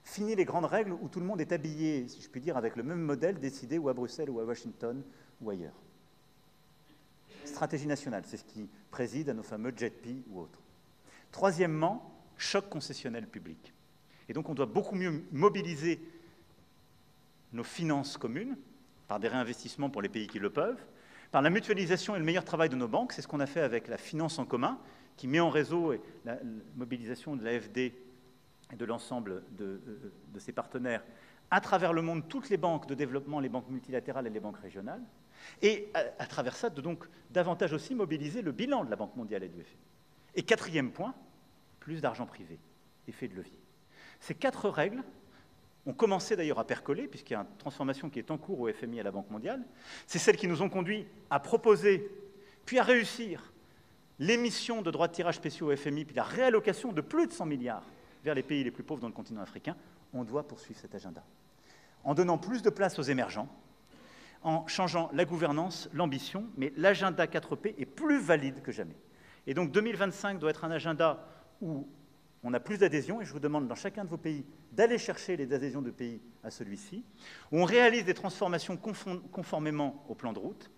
Fini les grandes règles où tout le monde est habillé, si je puis dire, avec le même modèle décidé ou à Bruxelles ou à Washington ou ailleurs. Stratégie nationale, c'est ce qui préside à nos fameux JETP ou autres. Troisièmement, choc concessionnel public. Et donc on doit beaucoup mieux mobiliser nos finances communes par des réinvestissements pour les pays qui le peuvent, par la mutualisation et le meilleur travail de nos banques. C'est ce qu'on a fait avec la finance en commun, qui met en réseau la mobilisation de l'AFD et de l'ensemble de ses partenaires à travers le monde, toutes les banques de développement, les banques multilatérales et les banques régionales, et à travers ça, de donc davantage aussi mobiliser le bilan de la Banque mondiale et du FMI. Et quatrième point, plus d'argent privé, effet de levier. Ces 4 règles ont commencé d'ailleurs à percoler, puisqu'il y a une transformation qui est en cours au FMI et à la Banque mondiale. C'est celles qui nous ont conduits à proposer, puis à réussir, l'émission de droits de tirage spéciaux au FMI, puis la réallocation de plus de 100 milliards vers les pays les plus pauvres dans le continent africain. On doit poursuivre cet agenda. En donnant plus de place aux émergents, en changeant la gouvernance, l'ambition, mais l'agenda 4P est plus valide que jamais. Et donc 2025 doit être un agenda où On a plus d'adhésions, et je vous demande dans chacun de vos pays d'aller chercher les adhésions de pays à celui-ci, où on réalise des transformations conformément au plan de route,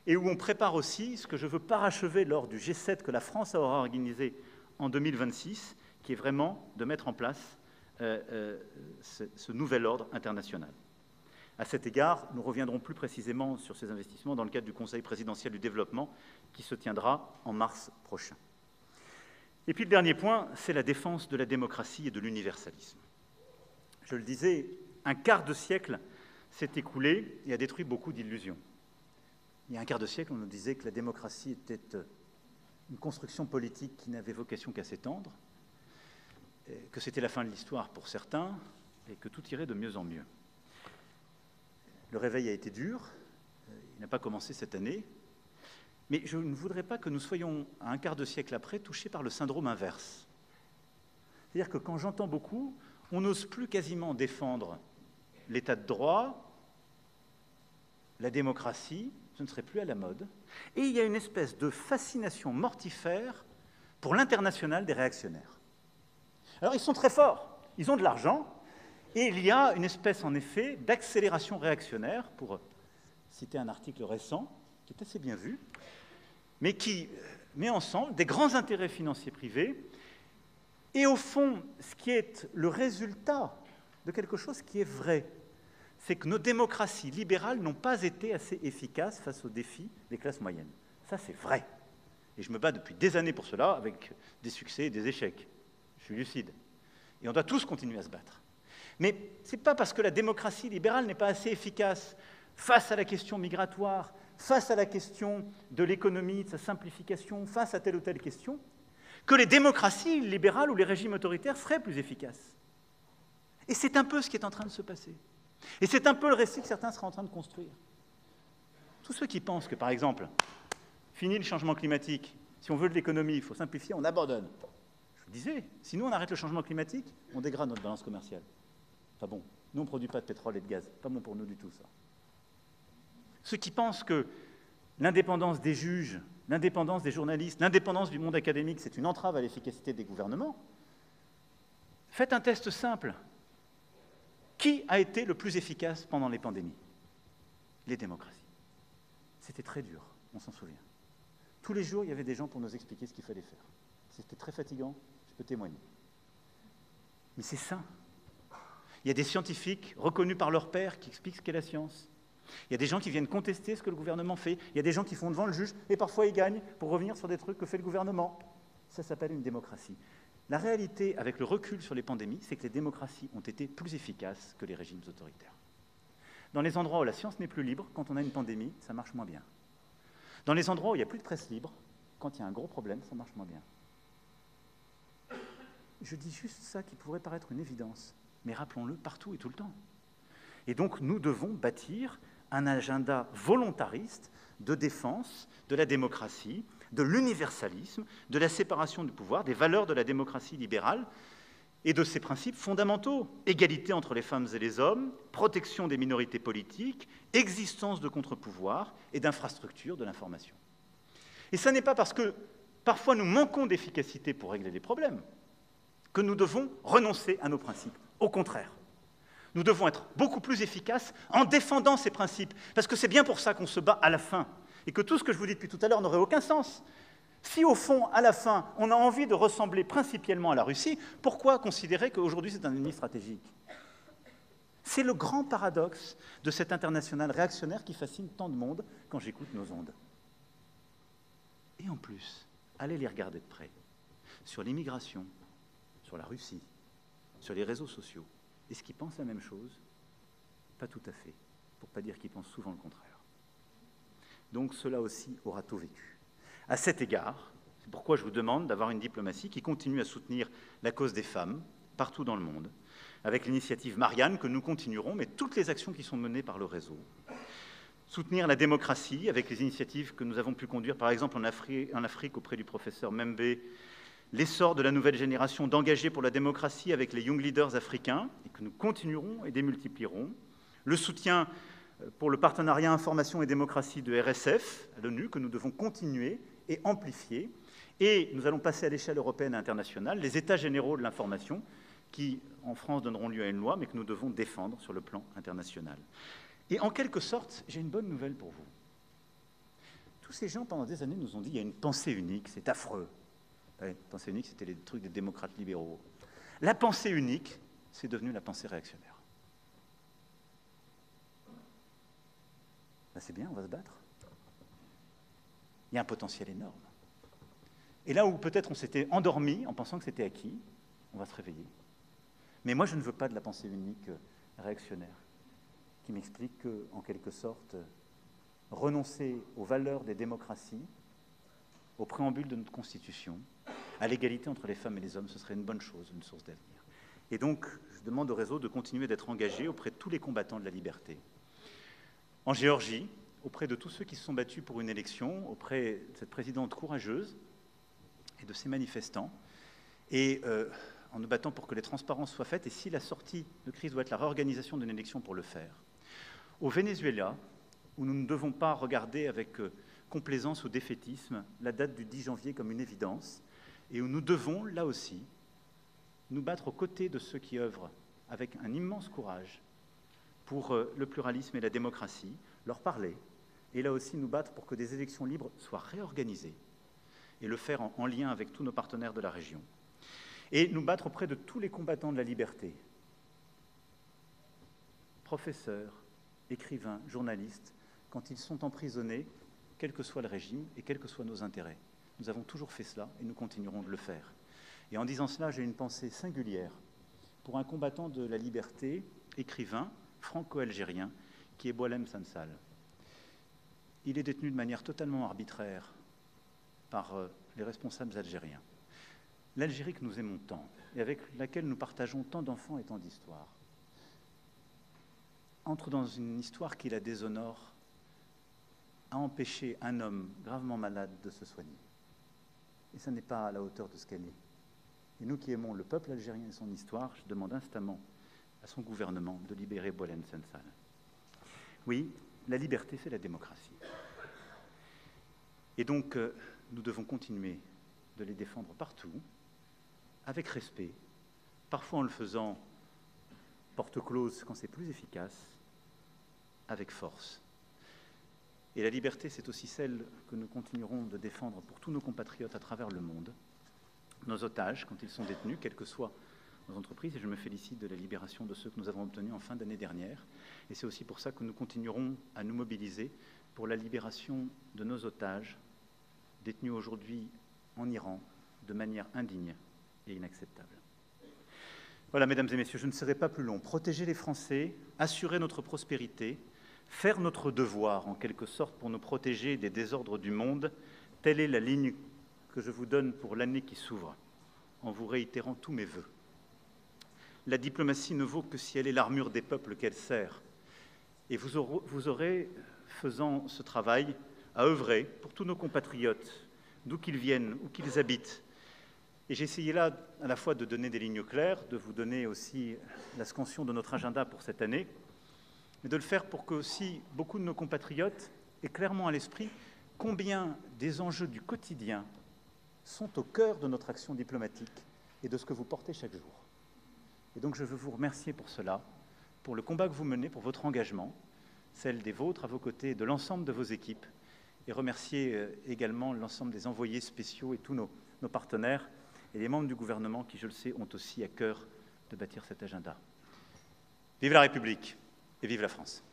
et où on prépare aussi ce que je veux parachever lors du G7 que la France aura organisé en 2026, qui est vraiment de mettre en place ce nouvel ordre international. À cet égard, nous reviendrons plus précisément sur ces investissements dans le cadre du Conseil présidentiel du développement qui se tiendra en mars prochain. Et puis le dernier point, c'est la défense de la démocratie et de l'universalisme. Je le disais, un quart de siècle s'est écoulé et a détruit beaucoup d'illusions. Il y a un quart de siècle, on nous disait que la démocratie était une construction politique qui n'avait vocation qu'à s'étendre, que c'était la fin de l'histoire pour certains et que tout irait de mieux en mieux. Le réveil a été dur, il n'a pas commencé cette année, mais je ne voudrais pas que nous soyons, à un quart de siècle après, touchés par le syndrome inverse. C'est-à-dire que quand j'entends beaucoup, on n'ose plus quasiment défendre l'état de droit, la démocratie, ce ne serait plus à la mode, et il y a une espèce de fascination mortifère pour l'international des réactionnaires. Alors ils sont très forts, ils ont de l'argent, et il y a une espèce, en effet, d'accélération réactionnaire, pour citer un article récent, qui est assez bien vu, mais qui met ensemble des grands intérêts financiers privés, et au fond, ce qui est le résultat de quelque chose qui est vrai, c'est que nos démocraties libérales n'ont pas été assez efficaces face aux défis des classes moyennes. Ça, c'est vrai. Et je me bats depuis des années pour cela, avec des succès et des échecs. Je suis lucide. Et on doit tous continuer à se battre. Mais ce n'est pas parce que la démocratie libérale n'est pas assez efficace face à la question migratoire, face à la question de l'économie, de sa simplification, face à telle ou telle question, que les démocraties libérales ou les régimes autoritaires seraient plus efficaces. Et c'est un peu ce qui est en train de se passer. Et c'est un peu le récit que certains seraient en train de construire. Tous ceux qui pensent que, par exemple, fini le changement climatique, si on veut de l'économie, il faut simplifier, on abandonne. Je vous disais, si nous on arrête le changement climatique, on dégrade notre balance commerciale. Enfin bon, nous on ne produit pas de pétrole et de gaz, pas bon pour nous du tout ça. Ceux qui pensent que l'indépendance des juges, l'indépendance des journalistes, l'indépendance du monde académique, c'est une entrave à l'efficacité des gouvernements, faites un test simple. Qui a été le plus efficace pendant les pandémies? Les démocraties. C'était très dur, on s'en souvient. Tous les jours, il y avait des gens pour nous expliquer ce qu'il fallait faire. C'était très fatigant, je peux témoigner. Mais c'est sain. Il y a des scientifiques reconnus par leurs pairs qui expliquent ce qu'est la science. Il y a des gens qui viennent contester ce que le gouvernement fait. Il y a des gens qui font devant le juge et parfois ils gagnent pour revenir sur des trucs que fait le gouvernement. Ça s'appelle une démocratie. La réalité, avec le recul sur les pandémies, c'est que les démocraties ont été plus efficaces que les régimes autoritaires. Dans les endroits où la science n'est plus libre, quand on a une pandémie, ça marche moins bien. Dans les endroits où il n'y a plus de presse libre, quand il y a un gros problème, ça marche moins bien. Je dis juste ça qui pourrait paraître une évidence, mais rappelons-le partout et tout le temps. Et donc, nous devons bâtir un agenda volontariste de défense de la démocratie, de l'universalisme, de la séparation du pouvoir, des valeurs de la démocratie libérale et de ses principes fondamentaux. Égalité entre les femmes et les hommes, protection des minorités politiques, existence de contre-pouvoirs et d'infrastructures de l'information. Et ce n'est pas parce que parfois nous manquons d'efficacité pour régler les problèmes que nous devons renoncer à nos principes. Au contraire. Nous devons être beaucoup plus efficaces en défendant ces principes, parce que c'est bien pour ça qu'on se bat à la fin, et que tout ce que je vous dis depuis tout à l'heure n'aurait aucun sens. Si, au fond, à la fin, on a envie de ressembler principiellement à la Russie, pourquoi considérer qu'aujourd'hui c'est un ennemi stratégique? C'est le grand paradoxe de cette internationale réactionnaire qui fascine tant de monde quand j'écoute nos ondes. Et en plus, allez les regarder de près, sur l'immigration, sur la Russie, sur les réseaux sociaux. Est-ce qu'ils pensent la même chose? Pas tout à fait, pour ne pas dire qu'ils pensent souvent le contraire. Donc cela aussi aura tout vécu. À cet égard, c'est pourquoi je vous demande d'avoir une diplomatie qui continue à soutenir la cause des femmes partout dans le monde, avec l'initiative Marianne que nous continuerons, mais toutes les actions qui sont menées par le réseau. Soutenir la démocratie avec les initiatives que nous avons pu conduire, par exemple en Afrique auprès du professeur Membe, l'essor de la nouvelle génération d'engagés pour la démocratie avec les Young Leaders africains, et que nous continuerons et démultiplierons, le soutien pour le partenariat Information et Démocratie de RSF à l'ONU, que nous devons continuer et amplifier. Et nous allons passer à l'échelle européenne et internationale les États généraux de l'information qui, en France, donneront lieu à une loi, mais que nous devons défendre sur le plan international. Et en quelque sorte, j'ai une bonne nouvelle pour vous. Tous ces gens, pendant des années, nous ont dit « il y a une pensée unique, c'est affreux ». Ouais, pensée unique, c'était les trucs des démocrates libéraux. La pensée unique, c'est devenu la pensée réactionnaire. Ben c'est bien, on va se battre. Il y a un potentiel énorme. Et là où peut-être on s'était endormi en pensant que c'était acquis, on va se réveiller. Mais moi, je ne veux pas de la pensée unique réactionnaire, qui m'explique qu'en quelque sorte, renoncer aux valeurs des démocraties, au préambule de notre Constitution, à l'égalité entre les femmes et les hommes, ce serait une bonne chose, une source d'avenir. Et donc, je demande au réseau de continuer d'être engagé auprès de tous les combattants de la liberté. En Géorgie, auprès de tous ceux qui se sont battus pour une élection, auprès de cette présidente courageuse et de ces manifestants, et en nous battant pour que les transparences soient faites, et si la sortie de crise doit être la réorganisation d'une élection pour le faire. Au Venezuela, où nous ne devons pas regarder avec complaisance ou défaitisme la date du 10 janvier comme une évidence, et où nous devons, là aussi, nous battre aux côtés de ceux qui œuvrent avec un immense courage pour le pluralisme et la démocratie, leur parler, et là aussi nous battre pour que des élections libres soient réorganisées, et le faire en lien avec tous nos partenaires de la région. Et nous battre auprès de tous les combattants de la liberté, professeurs, écrivains, journalistes, quand ils sont emprisonnés, quel que soit le régime et quels que soient nos intérêts. Nous avons toujours fait cela et nous continuerons de le faire. Et en disant cela, j'ai une pensée singulière pour un combattant de la liberté, écrivain, franco-algérien, qui est Boualem Sansal. Il est détenu de manière totalement arbitraire par les responsables algériens. L'Algérie que nous aimons tant et avec laquelle nous partageons tant d'enfants et tant d'histoires entre dans une histoire qui la déshonore, à empêcher un homme gravement malade de se soigner. Et ça n'est pas à la hauteur de ce qu'elle est. Et nous qui aimons le peuple algérien et son histoire, je demande instamment à son gouvernement de libérer Boualem Sansal. Oui, la liberté, c'est la démocratie. Et donc, nous devons continuer de les défendre partout, avec respect, parfois en le faisant porte close quand c'est plus efficace, avec force. Et la liberté, c'est aussi celle que nous continuerons de défendre pour tous nos compatriotes à travers le monde, nos otages, quand ils sont détenus, quelles que soient nos entreprises, et je me félicite de la libération de ceux que nous avons obtenus en fin d'année dernière. Et c'est aussi pour ça que nous continuerons à nous mobiliser pour la libération de nos otages, détenus aujourd'hui en Iran, de manière indigne et inacceptable. Voilà, mesdames et messieurs, je ne serai pas plus long. Protéger les Français, assurer notre prospérité, faire notre devoir, en quelque sorte, pour nous protéger des désordres du monde, telle est la ligne que je vous donne pour l'année qui s'ouvre, en vous réitérant tous mes vœux. La diplomatie ne vaut que si elle est l'armure des peuples qu'elle sert. Et vous aurez, faisant ce travail, à œuvrer pour tous nos compatriotes, d'où qu'ils viennent, où qu'ils habitent. Et j'ai essayé là, à la fois, de donner des lignes claires, de vous donner aussi la scansion de notre agenda pour cette année, mais de le faire pour que aussi beaucoup de nos compatriotes aient clairement à l'esprit combien des enjeux du quotidien sont au cœur de notre action diplomatique et de ce que vous portez chaque jour. Et donc je veux vous remercier pour cela, pour le combat que vous menez, pour votre engagement, celle des vôtres à vos côtés et de l'ensemble de vos équipes, et remercier également l'ensemble des envoyés spéciaux et tous nos partenaires et les membres du gouvernement qui, je le sais, ont aussi à cœur de bâtir cet agenda. Vive la République et vive la France.